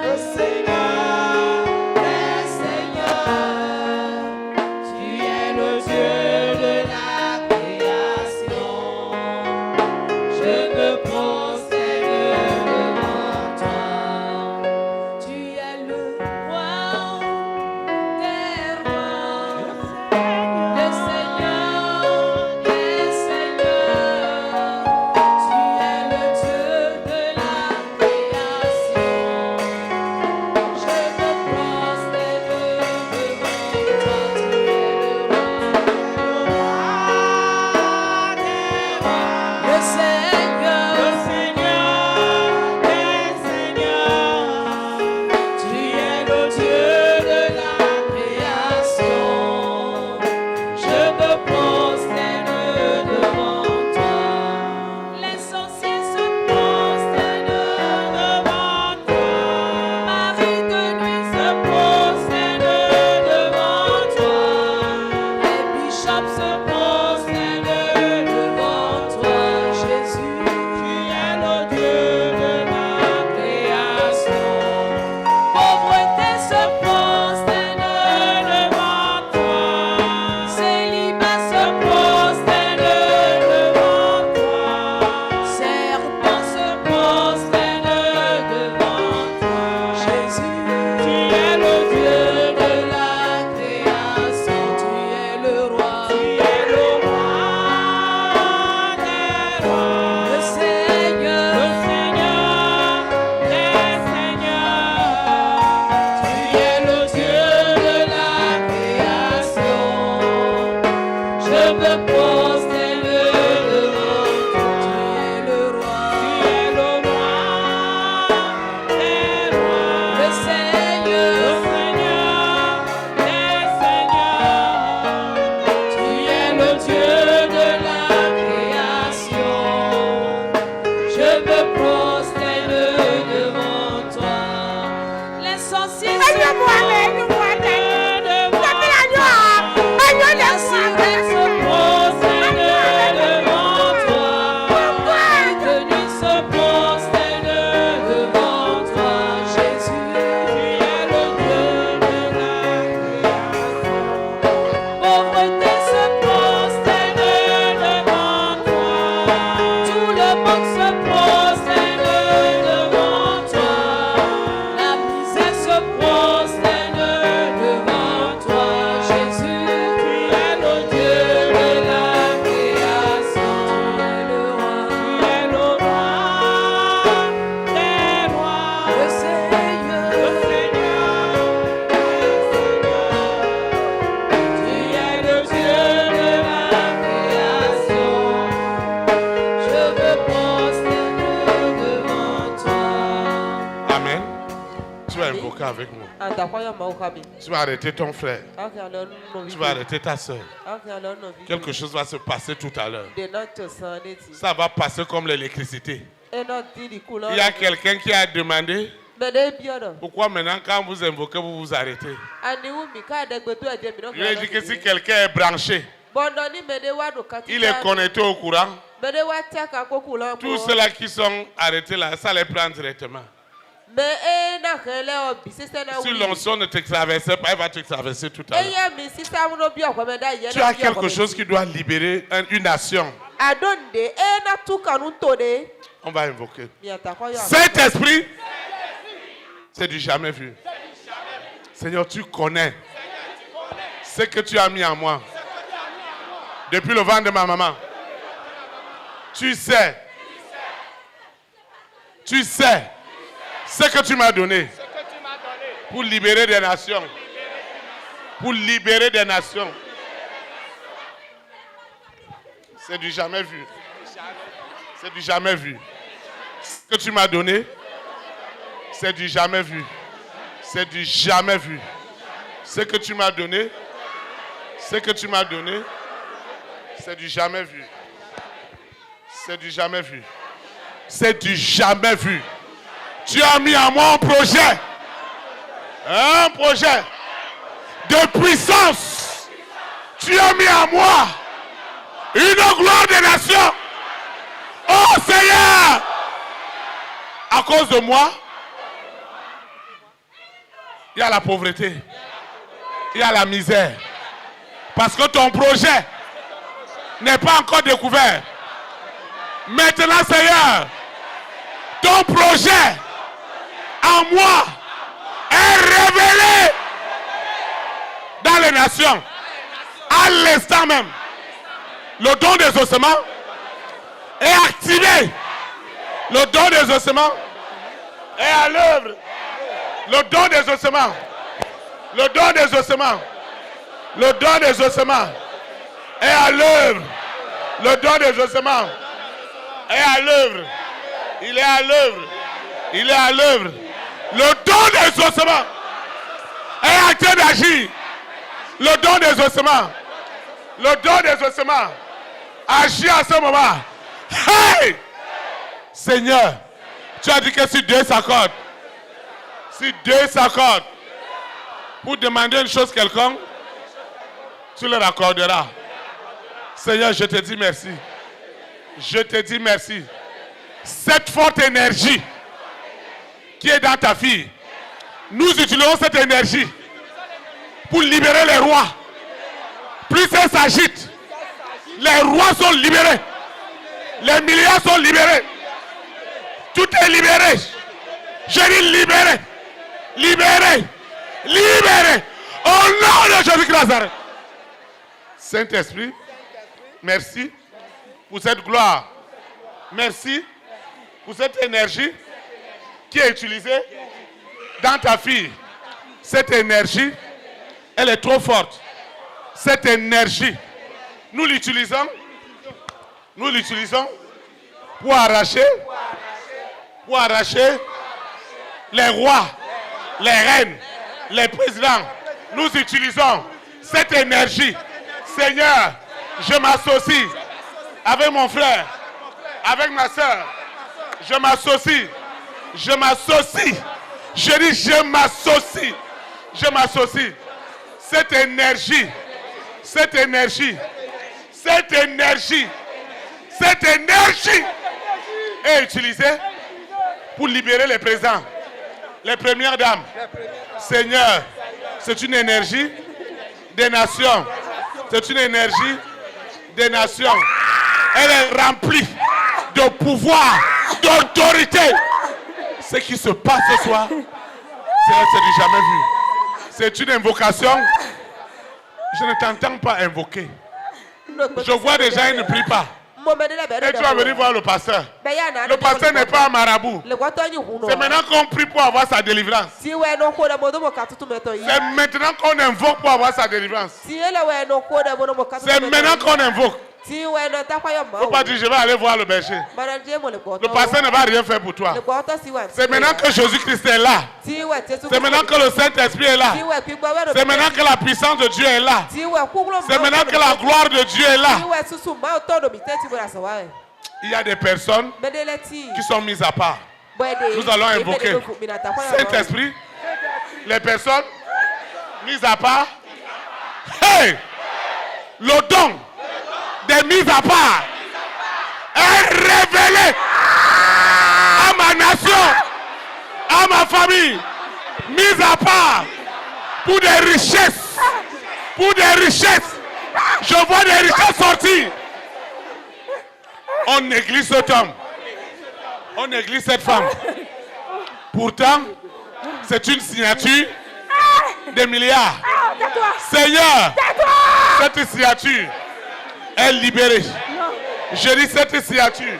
Le Seigneur licenciés Aïe, se moi, aïe, moi, prosternent devant Aïe, toi. aïe, La aïe, cité se prosterne devant toi. Toute nuit se prosterne devant toi. Jésus, tu es le Dieu de la création. Pauvreté se prosterne devant toi. Tout le monde se prosterne devant toi. La misère se prosterne devant toi. Jésus, tu es le Dieu de la création. Tu es le roi. Tu es le roi des rois. Le Seigneur. Le Seigneur. Tu es le Dieu de la création. Je veux prosterner devant toi. Amen. Tu vas invoquer avec moi. Atakwaya maukabi. Tu vas arrêter ton frère. Ok, alors nous Tu vas arrêter ta soeur. Ok, alors nous Quelque chose va se passer tout à l'heure. de notre sanity. Ça va passer comme l'électricité. Et notre dit couleur. Il y a quelqu'un qui a demandé Mais des biodo. pourquoi maintenant quand vous invoquez, vous vous arrêtez. Ani wu mi ka de gbetu ede mi no. Je lui ai dit que si quelqu'un est branché, Bondoni me de wa do kati. il est connecté au courant, Me de wa tia ka ko couleur. tous ceux-là qui sont arrêtés là, ça les prend directement. Mais e na kele obi sise na Si wi. l'onction ne te traversait pas, elle va te traverser tout à E l'heure. ya mi sise amuno bi okome da ye na. Tu as quelque chose qui doit libérer une nation. Adonde e na tu kanu to de. On va invoquer. Mi atakwaya. Saint-Esprit, c'est du jamais vu. Seigneur, tu connais ce que tu as mis en moi depuis le ventre de ma maman. Tu sais ce que tu m'as donné pour libérer des nations. Pour libérer des nations. C'est du jamais vu. C'est du jamais vu. Ce que tu m'as donné, c'est du jamais vu. C'est du jamais vu. Ce que tu m'as donné, c'est du jamais vu. C'est du jamais vu. C'est du jamais vu. Tu as mis en moi un projet de puissance. Tu as mis en moi une gloire des nations. Oh Seigneur, à cause de moi, il y a la pauvreté, il y a la misère. Parce que ton projet n'est pas encore découvert. Maintenant, Seigneur, ton projet en moi est révélé dans les nations. À l'instant même, le don des ossements est activé. Le don des ossements est à l'œuvre. Le don des ossements. Le don des ossements. Le don des ossements est à l'œuvre. Le don des ossements est à l'œuvre. Il est à l'œuvre. Il est à l'œuvre. Le don des ossements est en train d'agir. Le don des ossements. Le don des ossements agit à ce moment. Hey! Seigneur, tu as dit que si Dieu s'accorde, pour demander une chose quelconque, tu leur accorderas. Seigneur, je te dis merci. Je te dis merci. Cette forte énergie qui est dans ta fille, nous utilisons cette énergie pour libérer les rois. Plus elle s'agite, les rois sont libérés. Les milliards sont libérés. Tout est libéré. Je dis libéré. Libéré. Libéré. Au nom de Jésus-Christ Nazareth. Saint-Esprit, merci pour cette gloire. Merci pour cette énergie qui est utilisée dans ta fille. Cette énergie, elle est trop forte. Cette énergie, nous l'utilisons pour arracher les rois, les reines, les présidents. Nous utilisons cette énergie. Seigneur, je m'associe avec mon frère, avec ma soeur. Je m'associe Je dis, je m'associe. Je m'associe. Cette énergie est utilisée pour libérer les présidents, les premières dames. Seigneur, c'est une énergie des nations. C'est une énergie des nations. Elle est remplie de pouvoir, d'autorité. Ce qui se passe ce soir, c'est du jamais vu. C'est une invocation. Je ne t'entends pas invoquer. Je vois déjà, il ne prie pas. Et tu vas venir voir le pasteur. Le pasteur n'est pas un marabout. C'est maintenant qu'on prie pour avoir sa délivrance. C'est maintenant qu'on invoque pour avoir sa délivrance. C'est maintenant qu'on invoque. Il ne faut pas dire je vais aller voir le berger. Le pasteur ne va rien faire pour toi. C'est maintenant que Jésus-Christ est là. C'est maintenant que le Saint-Esprit est là. C'est maintenant que la puissance de Dieu est là. C'est maintenant que la gloire de Dieu est là. Il y a des personnes qui sont mises à part. Nous allons invoquer Saint-Esprit. Les personnes mises à part. Hey! Le don des mises à part est révélé à ma nation, à ma famille, mise à part pour des richesses, Je vois des richesses sortir. On néglige cet homme, on néglige cette femme. Pourtant, c'est une signature des milliards. Seigneur, cette signature est libérée. Je dis cette signature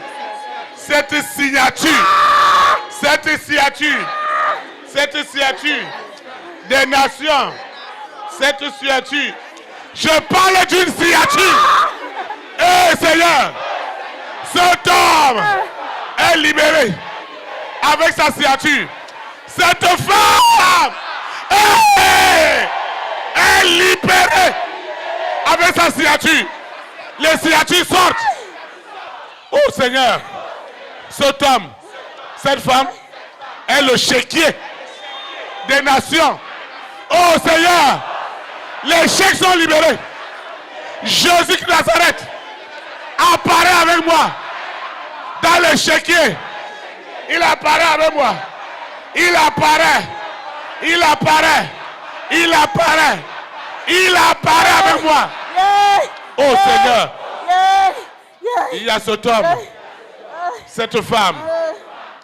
des nations, cette signature. Je parle d'une signature. Eh Seigneur, cet homme est libéré avec sa signature. Cette femme est libérée avec sa signature. Les signatures sortent. Oh Seigneur, cet homme, cette femme est le chéquier des nations. Oh Seigneur, les chèques sont libérés. Jésus de Nazareth apparaît avec moi dans le chéquier. Il apparaît avec moi. Il apparaît avec moi. Oh Seigneur, il y a cet homme, cette femme,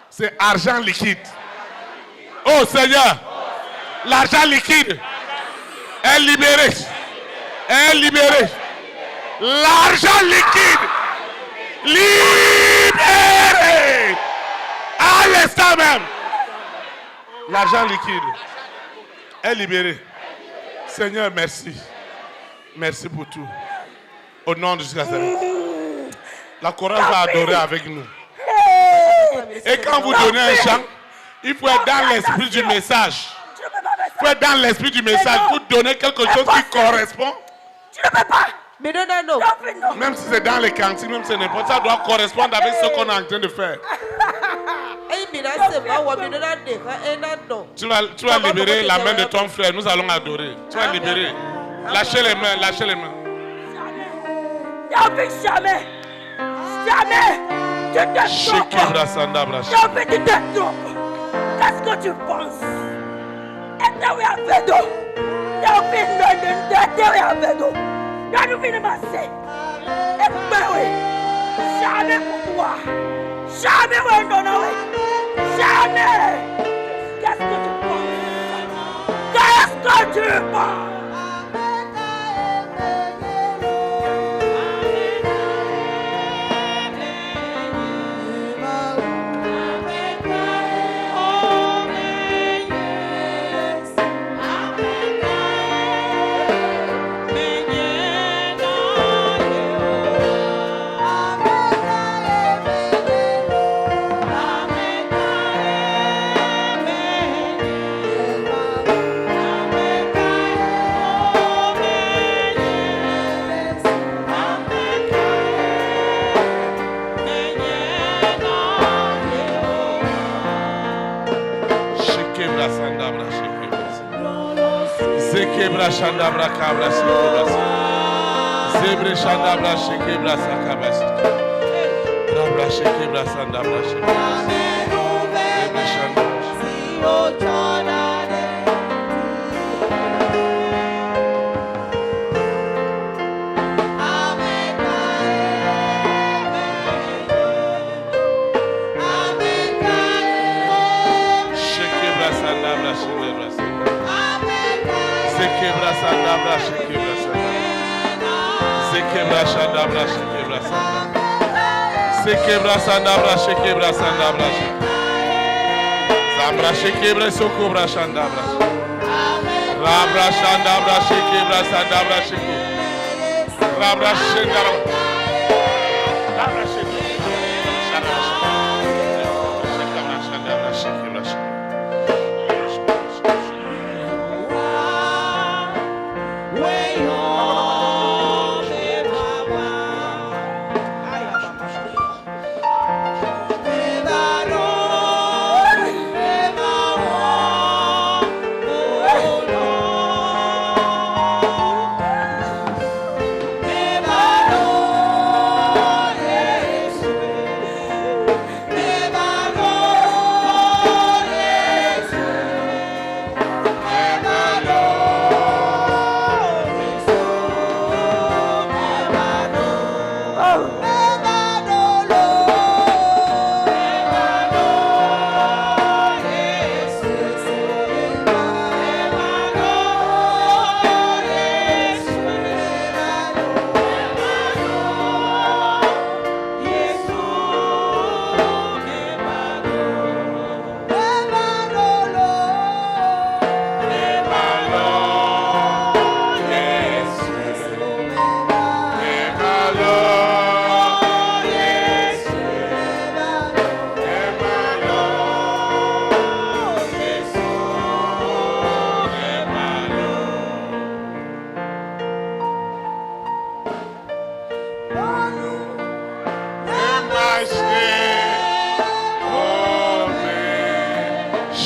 c'est argent liquide. Oh Seigneur, l'argent liquide est libéré. L'argent liquide libéré à l'instant même. L'argent liquide est libéré. Seigneur, merci. Merci pour tout. Au nom de Jésus. La chorale va adorer avec nous. Et quand vous donnez un chant, il faut être dans l'esprit du message. Il faut être dans l'esprit du message pour donner quelque chose qui correspond. Tu ne peux pas. Mais non, non, non. Même si c'est dans les cantines, même si c'est n'importe, ça doit correspondre avec ce qu'on est en train de faire. Tu vas libérer la main de ton frère, nous allons adorer. Tu vas libérer. Lâchez les mains, lâchez les mains. Jamais. Tu te trompes. Tu te trompes. Qu'est-ce que tu penses? Jamais pour toi. Jamais. Jamais. Qu'est-ce que tu penses? Zekebra Shandabra Kabra Sekebra. Zebre Shandabra Shekebra Sakabra. Rabra Shekebra Sandabra Shekebra. Zebre Shandabra. Shekebra Sandabra Shekebra. Zekebra Sandabra Shekebra Sandabra. Zekebra Shandabra Shekebra Sandabra. Zekebra Sandabra Shekebra Sandabra. Zabra Shekebra Sokobra Shandabra. Rabra Shandabra Shekebra Sandabra Shekebra. Rabra Shandabra. Rabra Shekebra. Shandabra Shandabra Shekebra.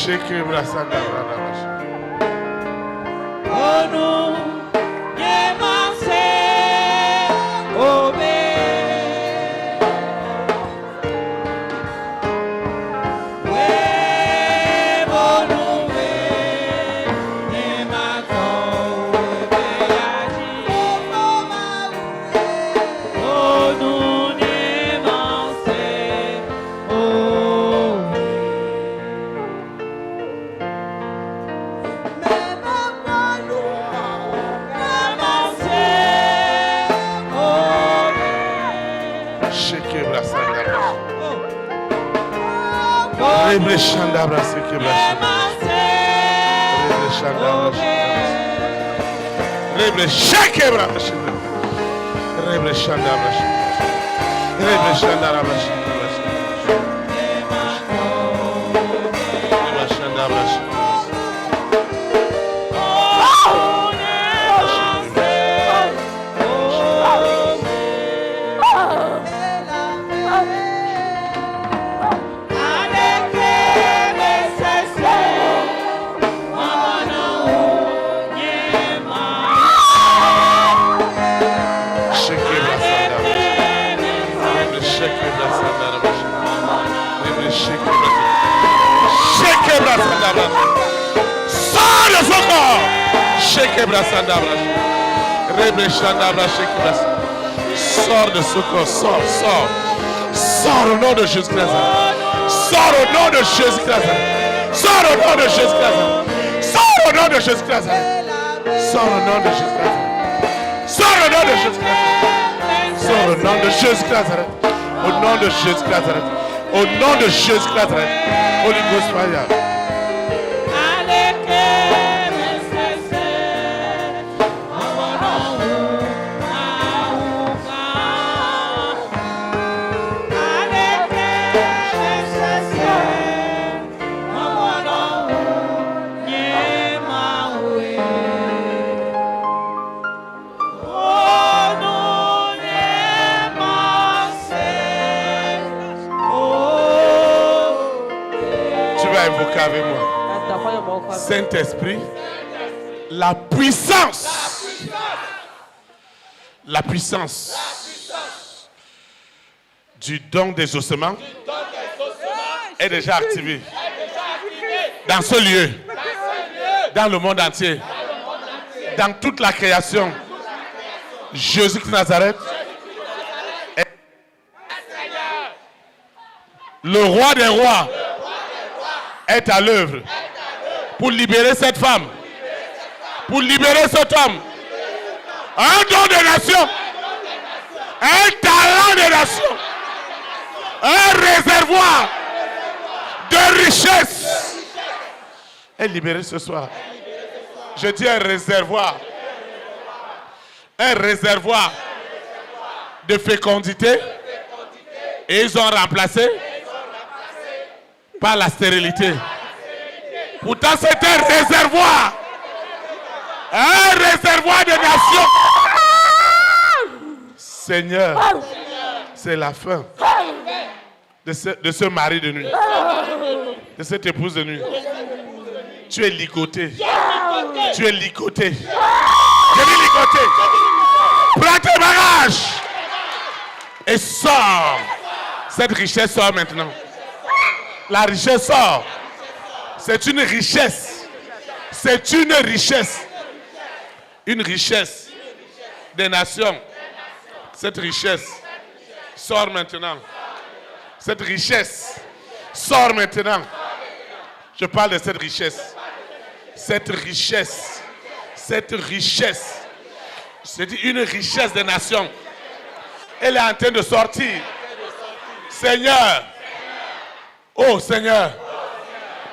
Shekebra Sandabra. Shekebra Sandabra. Rebre Shandabra Sekebra. Rebre Shandabra. Rebre Shekebra. Rebre Shandabra. Rebre Shandabra. Rebre Shandabra. Sors de son corps. Shekebra Sandabra. Rebre Shandabra Shekebra. Sors de ce corps. Sors. Sors au nom de Jésus-Christ. Sors au nom de Jésus-Christ. Sors au nom de Jésus-Christ. Sors au nom de Jésus-Christ. Sors au nom de Jésus-Christ. Sors au nom de Jésus-Christ. Sors au nom de Jésus-Christ. Au nom de Jésus-Christ. Au nom de Jésus-Christ. Holy Ghost fire. Avec moi. Saint-Esprit, La puissance. La puissance du don des ossements est déjà activée dans ce lieu, dans le monde entier, dans toute la création. Jésus de Nazareth, le roi des rois, est à l'œuvre pour libérer cette femme, pour libérer cet homme. Un don de nation, un talent de nation, un réservoir de richesse est libéré ce soir. Je dis un réservoir de fécondité, et ils ont remplacé par la stérilité. Pourtant, c'est un réservoir de nation. Seigneur, c'est la fin de ce mari de nuit, de cette épouse de nuit. Tu es ligoté. Tu es ligoté. Je dis ligoté. Prends tes bagages et sors. Cette richesse sort maintenant. La richesse sort. C'est une richesse. C'est une richesse. Une richesse des nations. Cette richesse sort maintenant. Cette richesse sort maintenant. Je parle de cette richesse. Cette richesse. Cette richesse. C'est une richesse des nations. Elle est en train de sortir. Seigneur. Oh Seigneur.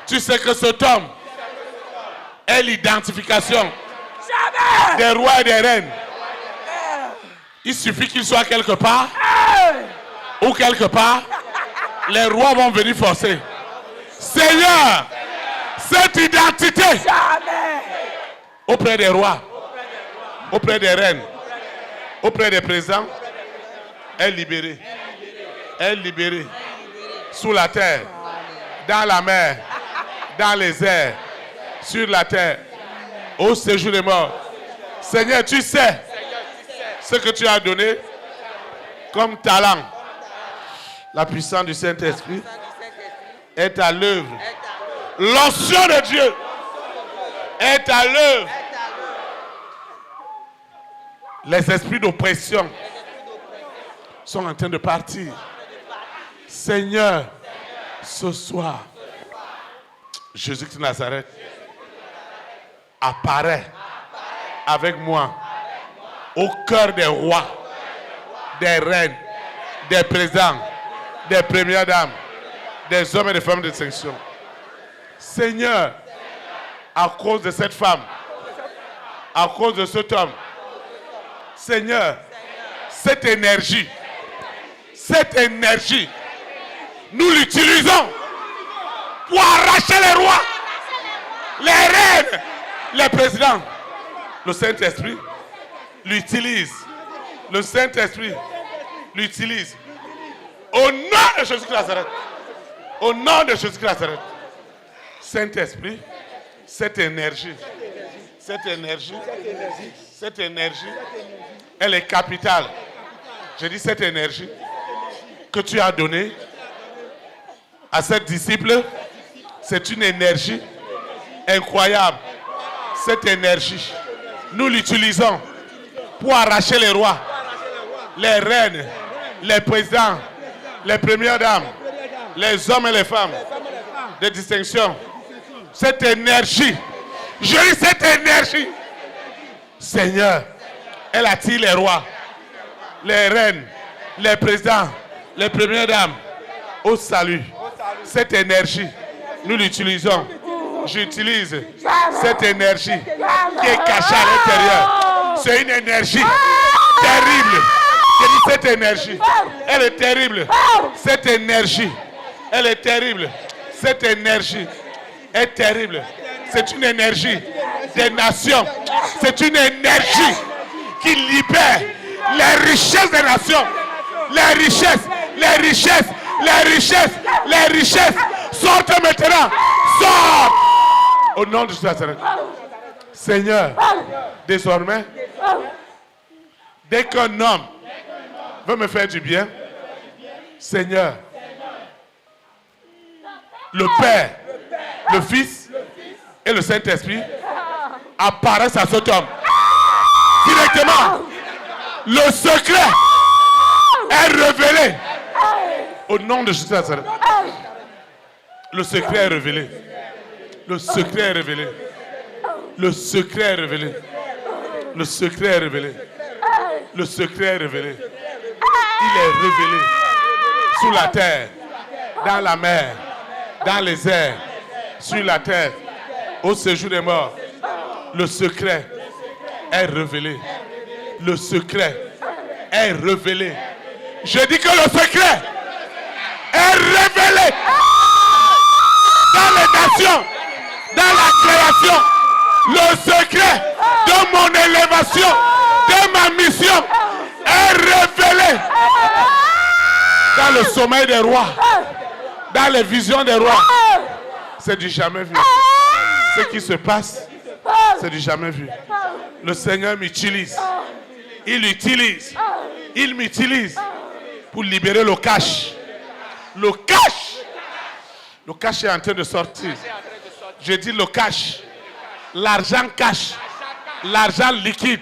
Tu sais que cet homme est l'identification des rois et des reines. Il suffit qu'il soit quelque part ou quelque part, les rois vont venir forcer. Seigneur, cette identité auprès des rois, auprès des reines, auprès des présidents, est libérée. Est libérée. Sous la terre, dans la mer, dans les airs, sur la terre, au séjour des morts. Seigneur, tu sais ce que tu as donné comme talent. La puissance du Saint-Esprit est à l'œuvre. L'onction de Dieu est à l'œuvre. Les esprits d'oppression sont en train de partir. Seigneur, ce soir, Jésus de Nazareth apparaît avec moi au cœur des rois, des reines, des présidents, des premières dames, des hommes et des femmes de distinction. Seigneur, à cause de cette femme, à cause de cet homme, Seigneur, cette énergie, nous l'utilisons pour arracher les rois, les reines, les présidents. Le Saint-Esprit l'utilise. Le Saint-Esprit l'utilise. Au nom de Jésus-Christ de Nazareth. Au nom de Jésus-Christ de Nazareth. Saint-Esprit, cette énergie, elle est capitale. Je dis cette énergie que tu as donnée à cette disciple, c'est une énergie incroyable. Cette énergie, nous l'utilisons pour arracher les rois, les reines, les présidents, les premières dames, les hommes et les femmes de distinction. Cette énergie, je dis cette énergie, Seigneur, elle attire les rois, les reines, les présidents, les premières dames au salut. Cette énergie, nous l'utilisons. J'utilise cette énergie qui est cachée à l'intérieur. C'est une énergie terrible. Je dis cette énergie, elle est terrible. Cette énergie, elle est terrible. Cette énergie est terrible. C'est une énergie des nations. C'est une énergie qui libère les richesses des nations. Les richesses sortent maintenant. Sortent au nom de Jésus. Seigneur, désormais, dès qu'un homme veut me faire du bien, Seigneur, le Père, le Fils et le Saint-Esprit apparaissent à cet homme. Directement, le secret est révélé au nom de Jésus. Le secret est révélé. Le secret est révélé. Le secret est révélé. Le secret est révélé. Le secret est révélé. Il est révélé sous la terre, dans la mer, dans les airs, sur la terre, au séjour des morts. Le secret est révélé. Le secret est révélé. Je dis que le secret est révélé dans les nations, dans la création. Le secret de mon élévation, de ma mission est révélé dans le sommeil des rois, dans les visions des rois. C'est du jamais vu. Ce qui se passe, c'est du jamais vu. Le Seigneur m'utilise. Il m'utilise pour libérer le cash. Le cash. Le cash est en train de sortir. Je dis le cash. L'argent cash. L'argent liquide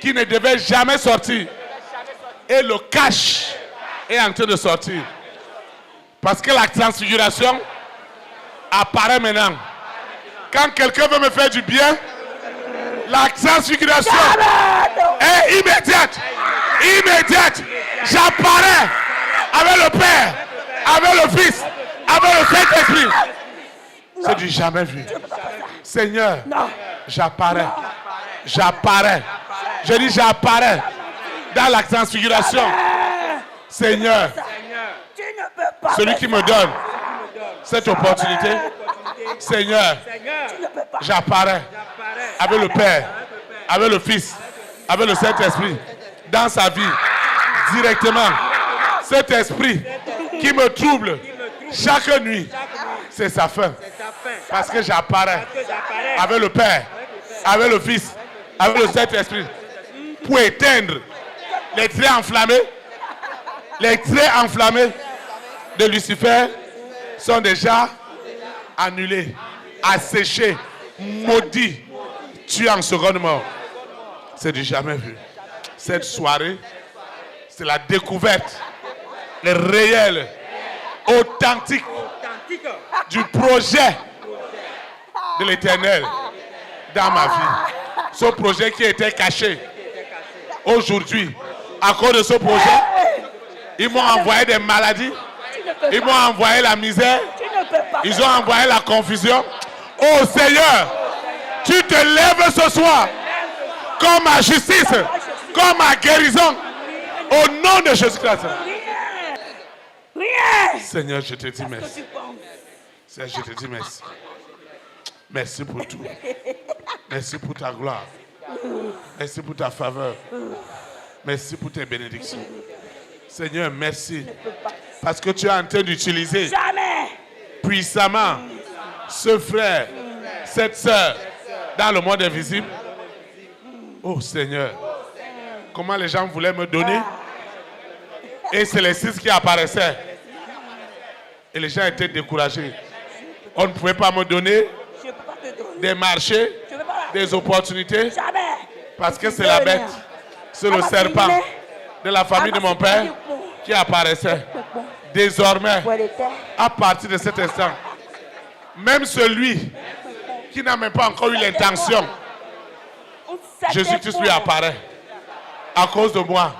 qui ne devait jamais sortir. Et le cash est en train de sortir. Parce que la transfiguration apparaît maintenant. Quand quelqu'un veut me faire du bien, la transfiguration est immédiate. Immédiate. J'apparais avec le Père, avec le Fils, avec le Saint-Esprit. C'est du jamais vu. Seigneur, j'apparais. J'apparais. Je dis j'apparais dans la transfiguration. Seigneur, celui qui me donne cette opportunité, Seigneur, j'apparais avec le Père, avec le Fils, avec le Saint-Esprit, dans sa vie, directement. Cet esprit qui me trouble chaque nuit, c'est sa fin. Parce que j'apparais avec le Père, avec le Fils, avec le Saint-Esprit, pour éteindre les traits enflammés. Les traits enflammés de Lucifer sont déjà annulés, asséchés, maudits, tués en seconde mort. C'est du jamais vu. Cette soirée, c'est la découverte, le réel, authentique du projet de l'Éternel dans ma vie. Ce projet qui était caché. Aujourd'hui, à cause de ce projet, ils m'ont envoyé des maladies, ils m'ont envoyé la misère, ils ont envoyé la confusion. Oh Seigneur, tu te lèves ce soir comme ma justice, comme ma guérison, au nom de Jésus-Christ. Seigneur, je te dis merci. Seigneur, je te dis merci. Merci pour tout. Merci pour ta gloire. Merci pour ta faveur. Merci pour tes bénédictions. Seigneur, merci. Parce que tu es en train d'utiliser puissamment ce frère, cette sœur, dans le monde invisible. Oh Seigneur, comment les gens voulaient me donner. Et c'est les 6 qui apparaissaient. Et les gens étaient découragés. On ne pouvait pas me donner des marchés, des opportunités. Parce que c'est la bête, c'est le serpent de la famille de mon père qui apparaissait. Désormais, à partir de cet instant, même celui qui n'a même pas encore eu l'intention, Jésus-Christ lui apparaît à cause de moi.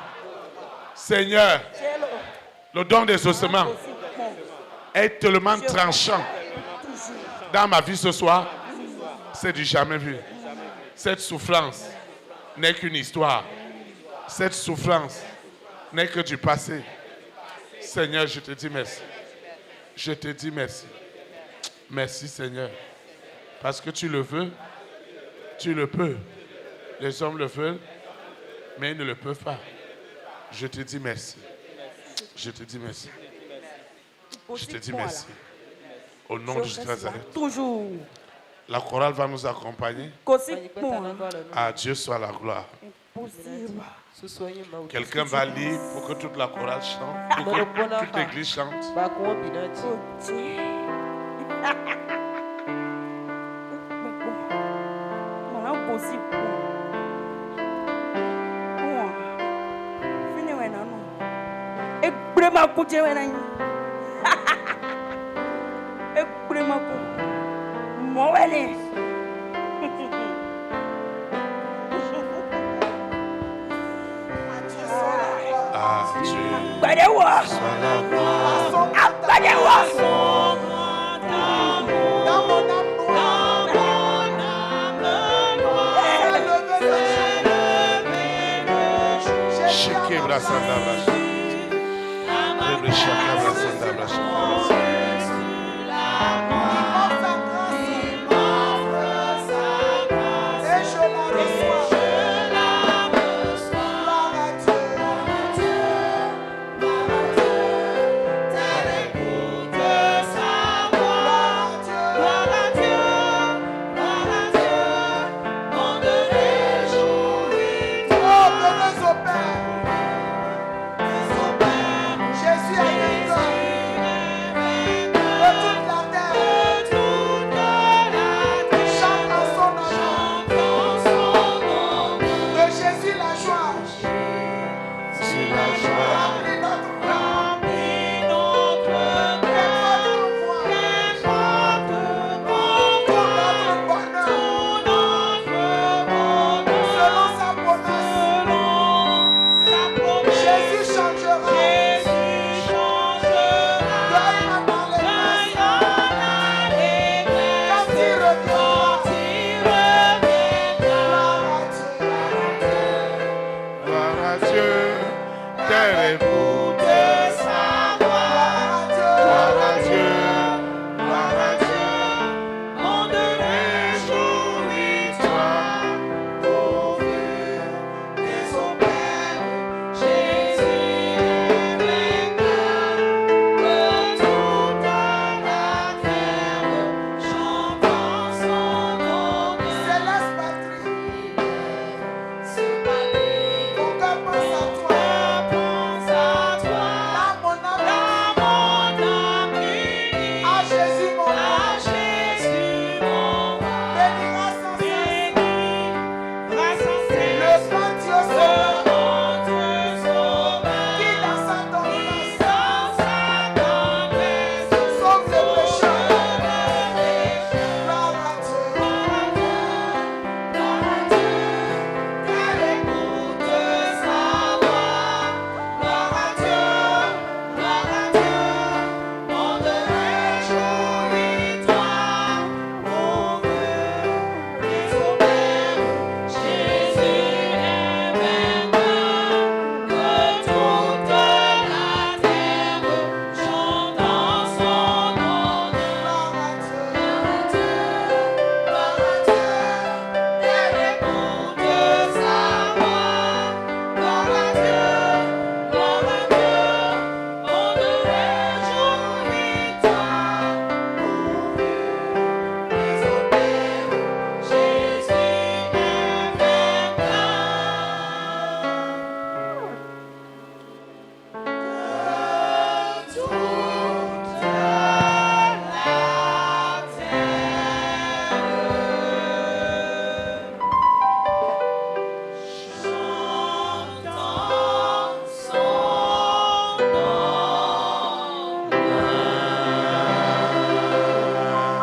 Seigneur, le don des ossements est tellement tranchant dans ma vie ce soir, c'est du jamais vu. Cette souffrance n'est qu'une histoire. Cette souffrance n'est que du passé. Seigneur, je te dis merci. Je te dis merci. Merci Seigneur. Parce que tu le veux, tu le peux. Les hommes le veulent, mais ils ne le peuvent pas. Je te dis merci. Je te dis merci. Je te dis merci. Au nom de Jésus de Nazareth. Toujours. La chorale va nous accompagner. À Dieu soit la gloire. Quelqu'un va lire pour que toute la chorale chante, pour que toute l'église chante.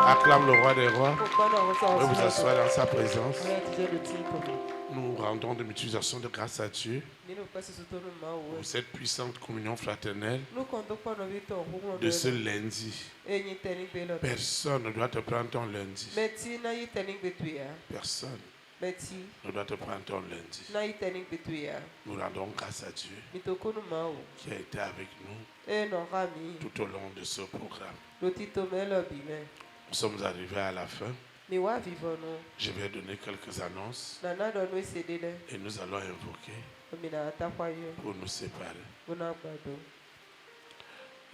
Acclame le roi des rois. Vous vous asseoir dans sa présence. Nous rendons de l'utilisation de grâce à Dieu pour cette puissante communion fraternelle de ce lundi. Personne ne doit te prendre ton lundi. Personne ne doit te prendre ton lundi. Nous rendons grâce à Dieu qui a été avec nous tout au long de ce programme. Nous sommes arrivés à la fin. Je vais donner quelques annonces et nous allons invoquer pour nous séparer.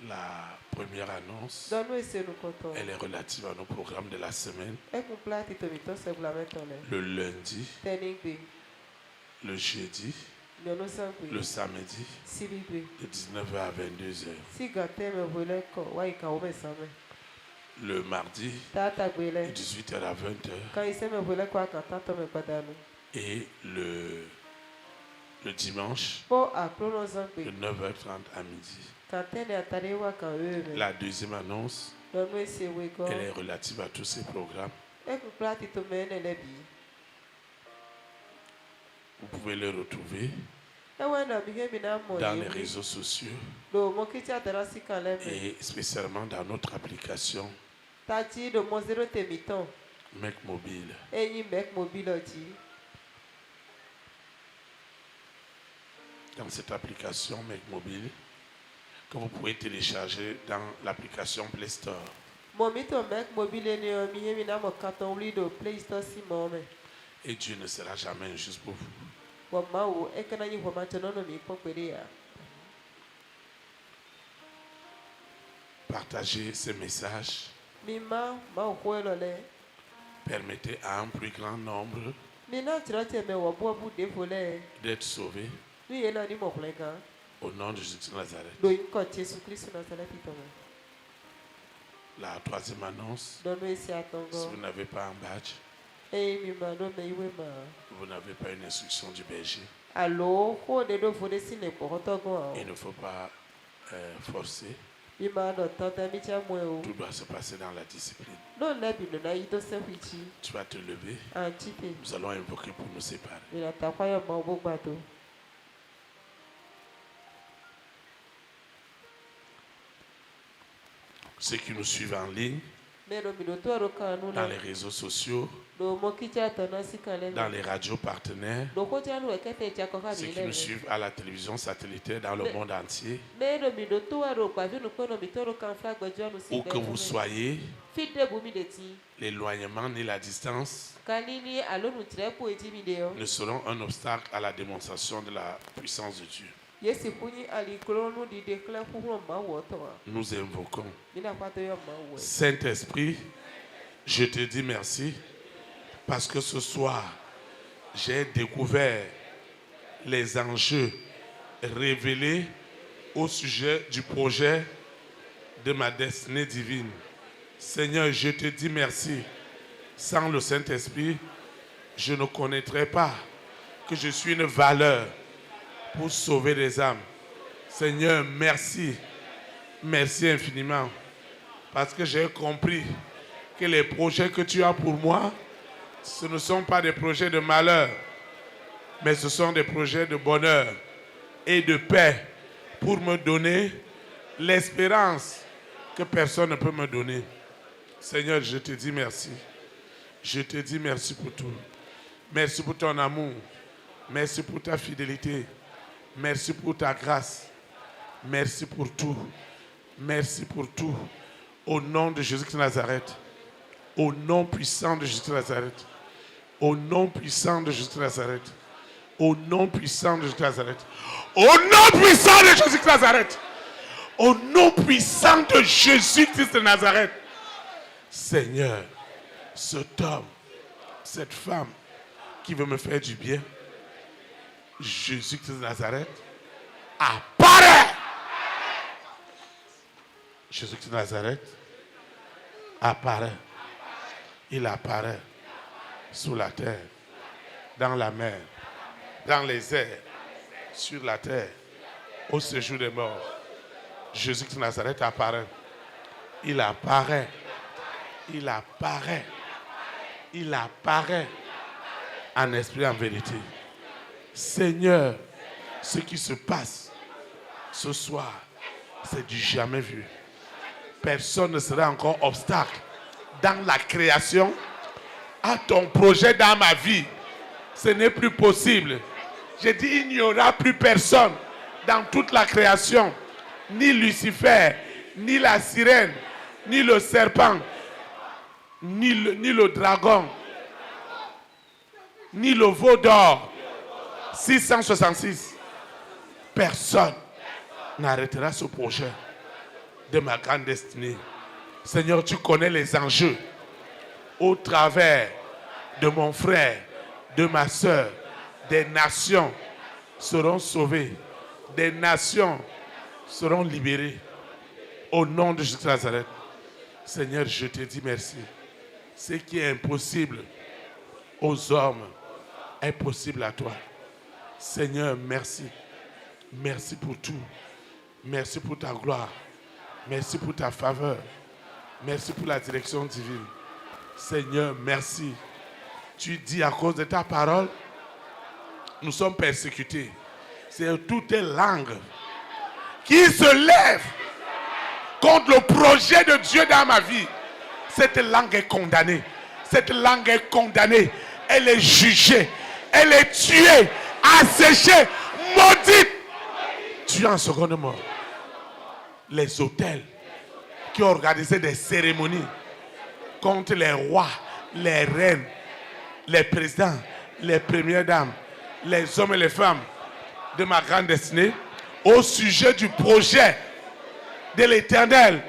La première annonce, Donne-nous esse nous comptons. elle est relative à nos programmes de la semaine. Et pour plat, tu te mets sur la main ton lait. Le lundi, Tening B. le jeudi, Nous sommes le samedi, Si B. de 19h à 22h. Si gâté me voulait quoi, ouais, quand on me semble. Le mardi, Tata de Gwele. 18h à 20h. Quand il me voulait quoi, quand tata me pas dans nous. Et le dimanche, Pour appeler nos de amis. 9h30 à midi. Quand elle est attardée, quand eux. La deuxième annonce, Donne-nous esse oui, quoi. elle est relative à tous ces programmes. Et pour plat, tu te mets les billes. Vous pouvez les retrouver Et ouais, non, bien, bien, dans les réseaux sociaux Donc, mon petit adresse, quand l'aime. et spécialement dans notre application T'as dit de mon zéro témiton. Mec Mobile. Et il mec mobile dit. Dans cette application Mec Mobile, que vous pouvez télécharger dans l'application Play Store. Mon mito mec mobile est né au milieu de mon carton de Play Store si mon mais. Et Dieu ne sera jamais injuste pour vous. Wamao et quand il va maintenant me popérer. Partagez ces messages. Mima, ma ouelole. Permettez à un plus grand nombre Mina tirate me wabu bout de voler. d'être sauvés Lui est là ni mon collègue. au nom de Jésus de Nazareth. Do il compte Jésus Christ sur Nazareth. La troisième annonce, Donne-nous ici à ton si go. vous n'avez pas un badge, Et mima no me iwema. vous n'avez pas une instruction du berger. Allô, quoi de deux volets si n'est pas retourné. Il ne faut pas forcer. Mima no tante micha mweo. Tout doit se passer dans la discipline. Non nebi no na ito se wichi. Tu vas te lever. Antipe. Nous allons invoquer pour nous séparer. Mina takwaya mawo bato. Ceux qui nous suivent en ligne, Mero minuto aro kanu dans na. les réseaux sociaux, Do mokicha tanasi kale. dans les radios partenaires, Do kocha no ekete chako ka ceux qui nous suivent à la télévision satellitaire dans le monde entier, Mero minuto aro kwa vinu kono mitoro kan flag gbejo no si. où que vous soyez, Fide bumi de ti. l'éloignement ni la distance Kanini alonu trepo ejimi de yo. ne seront un obstacle à la démonstration de la puissance de Dieu. Yesi puni ali klonu di declare pour ma woto. Nous invoquons. Mina kwato yo ma wo. Saint-Esprit, je te dis merci parce que ce soir, j'ai découvert les enjeux révélés au sujet du projet de ma destinée divine. Seigneur, je te dis merci. Sans le Saint-Esprit, je ne connaîtrais pas que je suis une valeur pour sauver les âmes. Seigneur, merci. Merci infiniment. Parce que j'ai compris que les projets que tu as pour moi, ce ne sont pas des projets de malheur, mais ce sont des projets de bonheur et de paix pour me donner l'espérance que personne ne peut me donner. Seigneur, je te dis merci. Je te dis merci pour tout. Merci pour ton amour. Merci pour ta fidélité. Merci pour ta grâce. Merci pour tout. Merci pour tout. Au nom de Jésus de Nazareth. Au nom puissant de Jésus de Nazareth. Au nom puissant de Jésus de Nazareth. Au nom puissant de Jésus de Nazareth. Au nom puissant de Jésus de Nazareth. Au nom puissant de Jésus-Christ de Nazareth. Seigneur, cet homme, cette femme qui veut me faire du bien, Jésus-Christ de Nazareth, apparaît. Jésus-Christ de Nazareth apparaît. Il apparaît sous la terre, dans la mer, dans les airs, sur la terre, au séjour des morts. Jésus-Christ de Nazareth apparaît. Il apparaît. Il apparaît. Il apparaît en esprit, en vérité. Seigneur, ce qui se passe ce soir, c'est du jamais vu. Personne ne sera encore obstacle dans la création à ton projet dans ma vie. Ce n'est plus possible. J'ai dit, il n'y aura plus personne dans toute la création, ni Lucifer, ni la sirène, ni le serpent, ni le dragon, ni le veau d'or. 666. Personne n'arrêtera ce projet de ma grande destinée. Seigneur, tu connais les enjeux au travers de mon frère, de ma soeur. Des nations seront sauvées. Des nations seront libérées. Au nom de Jésus de Nazareth. Seigneur, je te dis merci. Ce qui est impossible aux hommes est possible à toi. Seigneur, merci. Merci pour tout. Merci pour ta gloire. Merci pour ta faveur. Merci pour la direction divine. Seigneur, merci. Tu dis à cause de ta parole, nous sommes persécutés. C'est toutes les langues qui se lèvent contre le projet de Dieu dans ma vie. Cette langue est condamnée. Cette langue est condamnée. Elle est jugée. Elle est tuée, asséchée, maudite. Tu es en seconde mort. Les hôtels qui organisaient des cérémonies contre les rois, les reines, les présidents, les premières dames, les hommes et les femmes de ma grande destinée, au sujet du projet de l'Éternel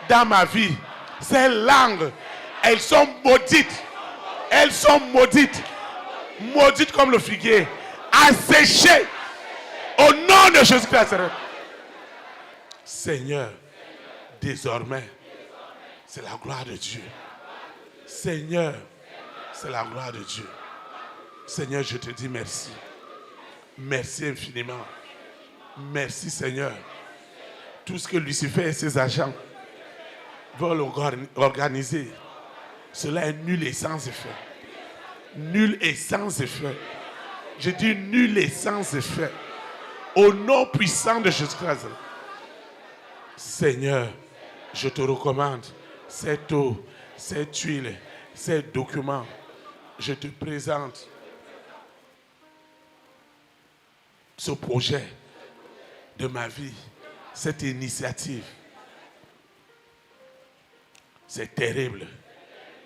dans ma vie. Ces langues, elles sont maudites. Elles sont maudites. Maudites comme le figuier. Asséchées au nom de Jésus-Christ. Seigneur, désormais, c'est la gloire de Dieu. Seigneur, c'est la gloire de Dieu. Seigneur, je te dis merci. Merci infiniment. Merci Seigneur. Tout ce que Lucifer et ses agents veulent organiser, cela est nul et sans effet. Nul et sans effet. Je dis nul et sans effet. Au nom puissant de Jésus-Christ. Seigneur, je te recommande cette eau, cette huile, ces documents. Je te présente ce projet de ma vie, cette initiative. C'est terrible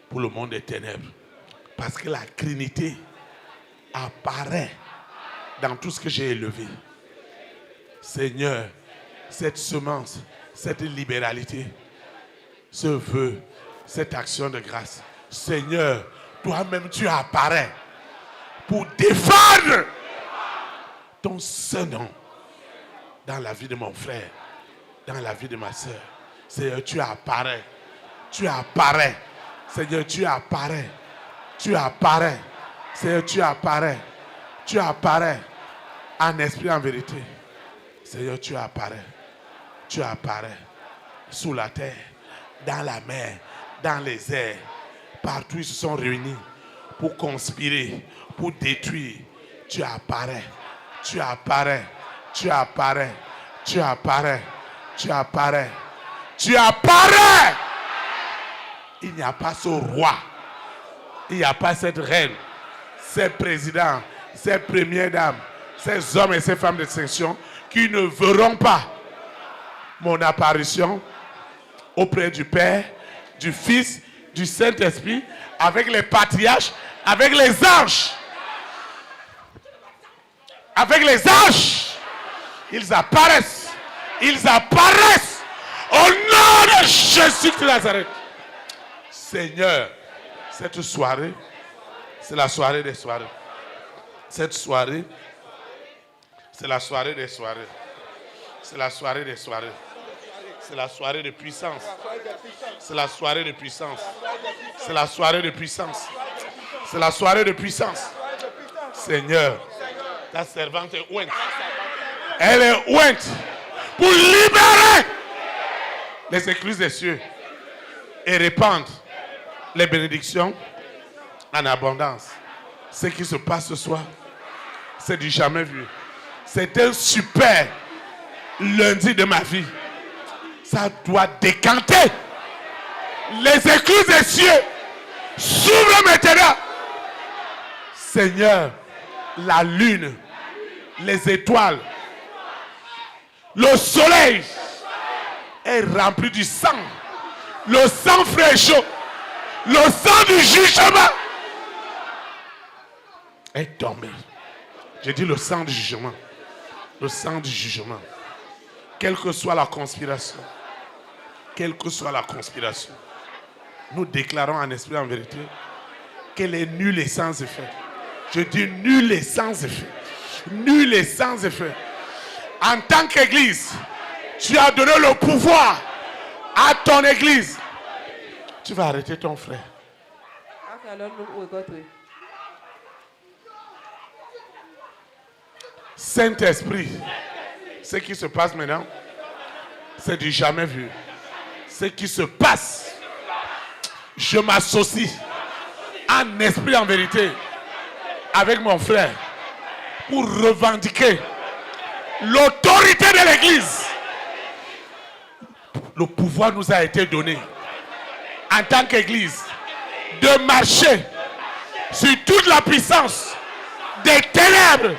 pour le monde des ténèbres parce que la trinité apparaît dans tout ce que j'ai élevé. Seigneur, cette semence, cette libéralité, ce vœu, cette action de grâce, Seigneur, toi-même tu apparais pour défendre ton seul nom dans la vie de mon frère, dans la vie de ma soeur. Seigneur, tu apparais. Tu apparais. Seigneur, tu apparais. Tu apparais. Seigneur, tu apparais. Tu apparais en esprit, en vérité. Seigneur, tu apparais. Tu apparais sous la terre, dans la mer, dans les airs. Partout ils se sont réunis pour conspirer, pour détruire. Tu apparais. Tu apparais. Tu apparais. Tu apparais. Tu apparais. Tu apparais. Il n'y a pas ce roi. Il n'y a pas cette reine. Ces présidents, ces premières dames, ces hommes et ces femmes de distinction qui ne verront pas mon apparition auprès du Père, du Fils, du Saint-Esprit, avec les patriarches, avec les anges. Avec les anges. Ils apparaissent. Ils apparaissent au nom de Jésus de Nazareth. Seigneur, cette soirée, c'est la soirée des soirées. Cette soirée, c'est la soirée des soirées. C'est la soirée des soirées. C'est la soirée de puissance. C'est la soirée de puissance. C'est la soirée de puissance. C'est la soirée de puissance. Seigneur, ta servante est ointe. Elle est ointe pour libérer les écluses des cieux et répandre les bénédictions en abondance. Ce qui se passe ce soir, c'est du jamais vu. C'est un super lundi de ma vie. Ça doit décanter. Les écluses des cieux s'ouvrent maintenant. Seigneur, la lune, les étoiles, le soleil est rempli du sang. Le sang frais et chaud. Le sang du jugement est tombé. J'ai dit le sang du jugement. Le sang du jugement. Quelle que soit la conspiration, quelle que soit la conspiration, nous déclarons en esprit, en vérité, qu'elle est nulle et sans effet. Je dis nulle et sans effet. Nulle et sans effet. En tant qu'église, tu as donné le pouvoir à ton église. Tu vas arrêter ton frère. Saint-Esprit, ce qui se passe maintenant, c'est du jamais vu. Ce qui se passe, je m'associe en esprit, en vérité, avec mon frère pour revendiquer l'autorité de l'église. Le pouvoir nous a été donné en tant qu'église de marcher sur toute la puissance des ténèbres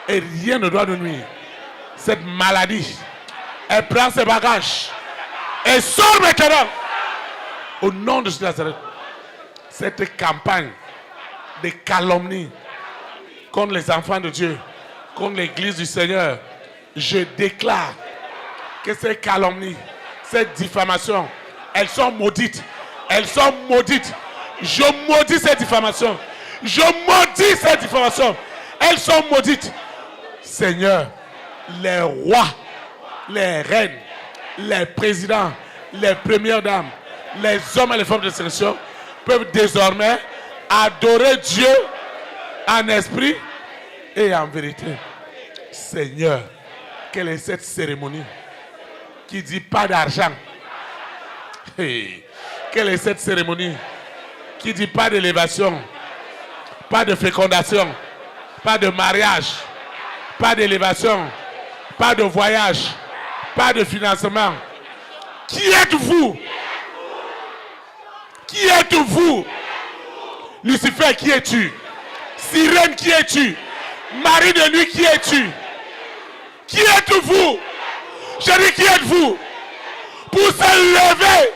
et rien ne doit nous nuire. Cette maladie, elle prend ses bagages et sort maintenant au nom de Jésus de Nazareth. Cette campagne de calomnie contre les enfants de Dieu, contre l'église du Seigneur, je déclare que ces calomnies, cette diffamation, elles sont maudites. Elles sont maudites. Je maudis ces diffamations. Je maudis ces diffamations. Elles sont maudites. Seigneur, les rois, les reines, les présidents, les premières dames, les hommes et les femmes de sélection peuvent désormais adorer Dieu en esprit et en vérité. Seigneur, quelle est cette cérémonie qui dit pas d'argent? Hey, quelle est cette cérémonie qui dit pas d'élévation, pas de fécondation, pas de mariage, pas d'élévation, pas de voyage, pas de financement? Qui êtes-vous? Qui êtes-vous? Lucifer, qui es-tu? Sirène, qui es-tu? Marie de nuit, qui es-tu? Qui êtes-vous? Je dis, qui êtes-vous? Pour se lever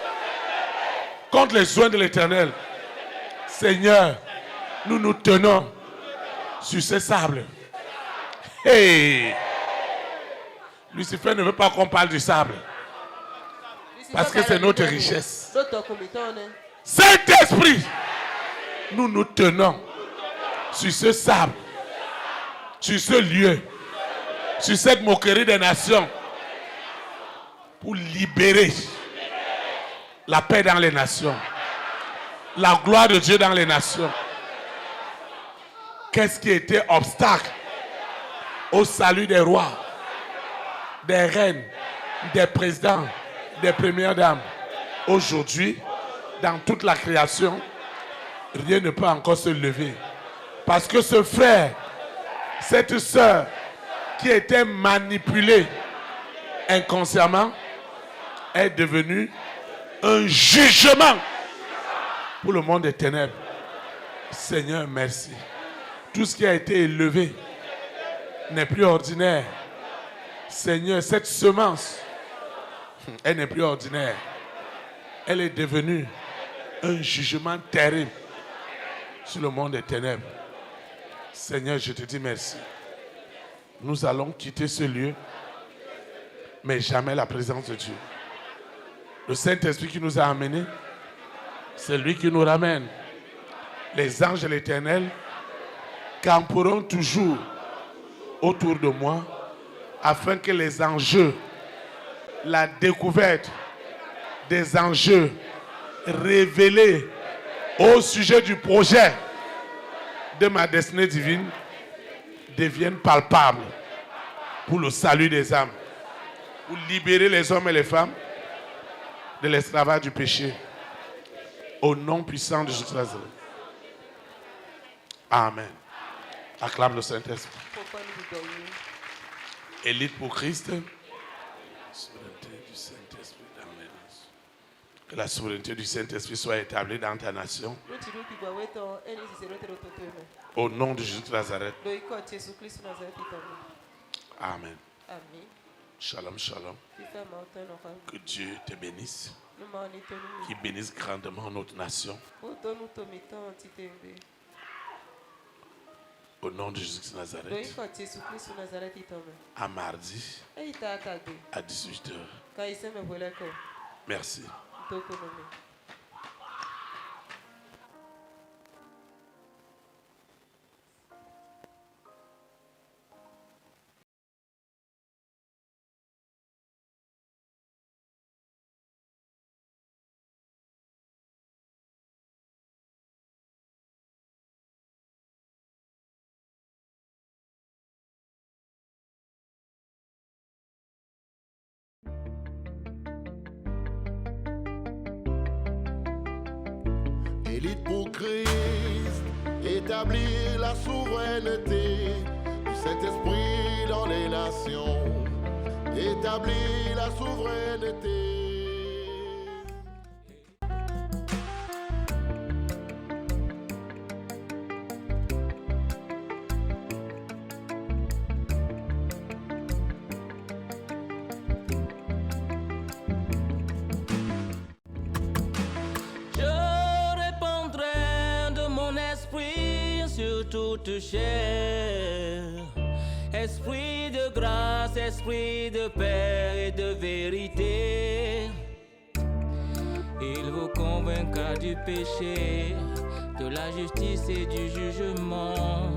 contre les soins de l'Éternel. Seigneur, nous nous tenons sur ces sables. Hey! Lucifer ne veut pas qu'on parle du sable. Parce que c'est notre richesse. Saint-Esprit, nous nous tenons sur ce sable, sur ce lieu, sur cette moquerie des nations, pour libérer la paix dans les nations, la gloire de Dieu dans les nations. Qu'est-ce qui était obstacle au salut des rois, des reines, des présidents, des premières dames? Aujourd'hui, dans toute la création, rien ne peut encore se lever. Parce que ce frère, cette sœur qui était manipulée inconsciemment, est devenu un jugement pour le monde des ténèbres. Seigneur, merci. Tout ce qui a été élevé n'est plus ordinaire. Seigneur, cette semence, elle n'est plus ordinaire. Elle est devenue un jugement terrible sur le monde des ténèbres. Seigneur, je te dis merci. Nous allons quitter ce lieu, mais jamais la présence de Dieu. Le Saint-Esprit qui nous a amenés, c'est lui qui nous ramène. Les anges de l'Éternel camperont toujours autour de moi afin que les enjeux, la découverte des enjeux révélés au sujet du projet de ma destinée divine deviennent palpables pour le salut des âmes, pour libérer les hommes et les femmes de l'esclavage du péché. Au nom puissant de Jésus Nazareth. Amen. Acclame le Saint-Esprit. Élite pour Christ. Souveraineté du Saint-Esprit dans les nations. Que la souveraineté du Saint-Esprit soit établie dans ta nation. Au nom de Jésus de Nazareth. Amen. Shalom, shalom. Que Dieu te bénisse. Qu'il bénisse grandement notre nation. Au nom de Jésus de Nazareth. À mardi, à 18h. Merci. d'autonomie. Élite pour Christ, établir la souveraineté du Saint-Esprit dans les nations, établir la souveraineté. Sur toute chair, esprit de grâce, esprit de paix et de vérité. Il vous convaincra du péché, de la justice et du jugement.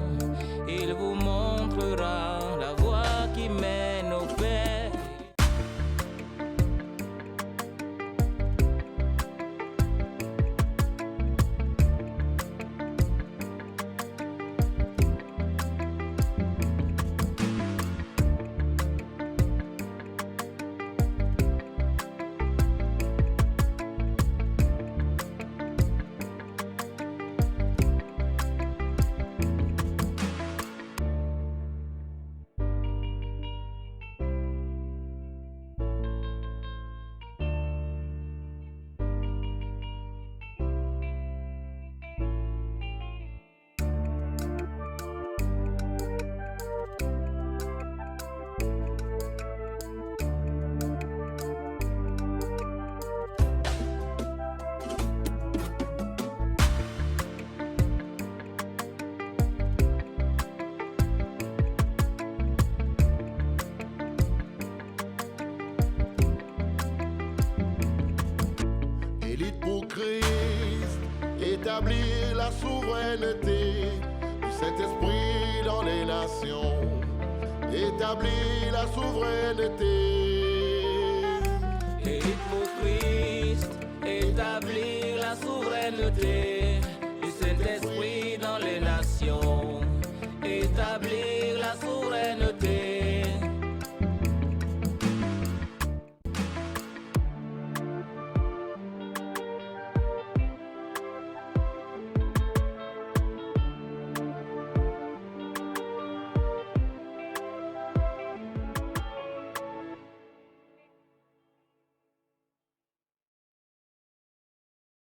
Il vous montrera la voie qui mène au Père. Établir la souveraineté du Saint-Esprit dans les nations, établir la souveraineté.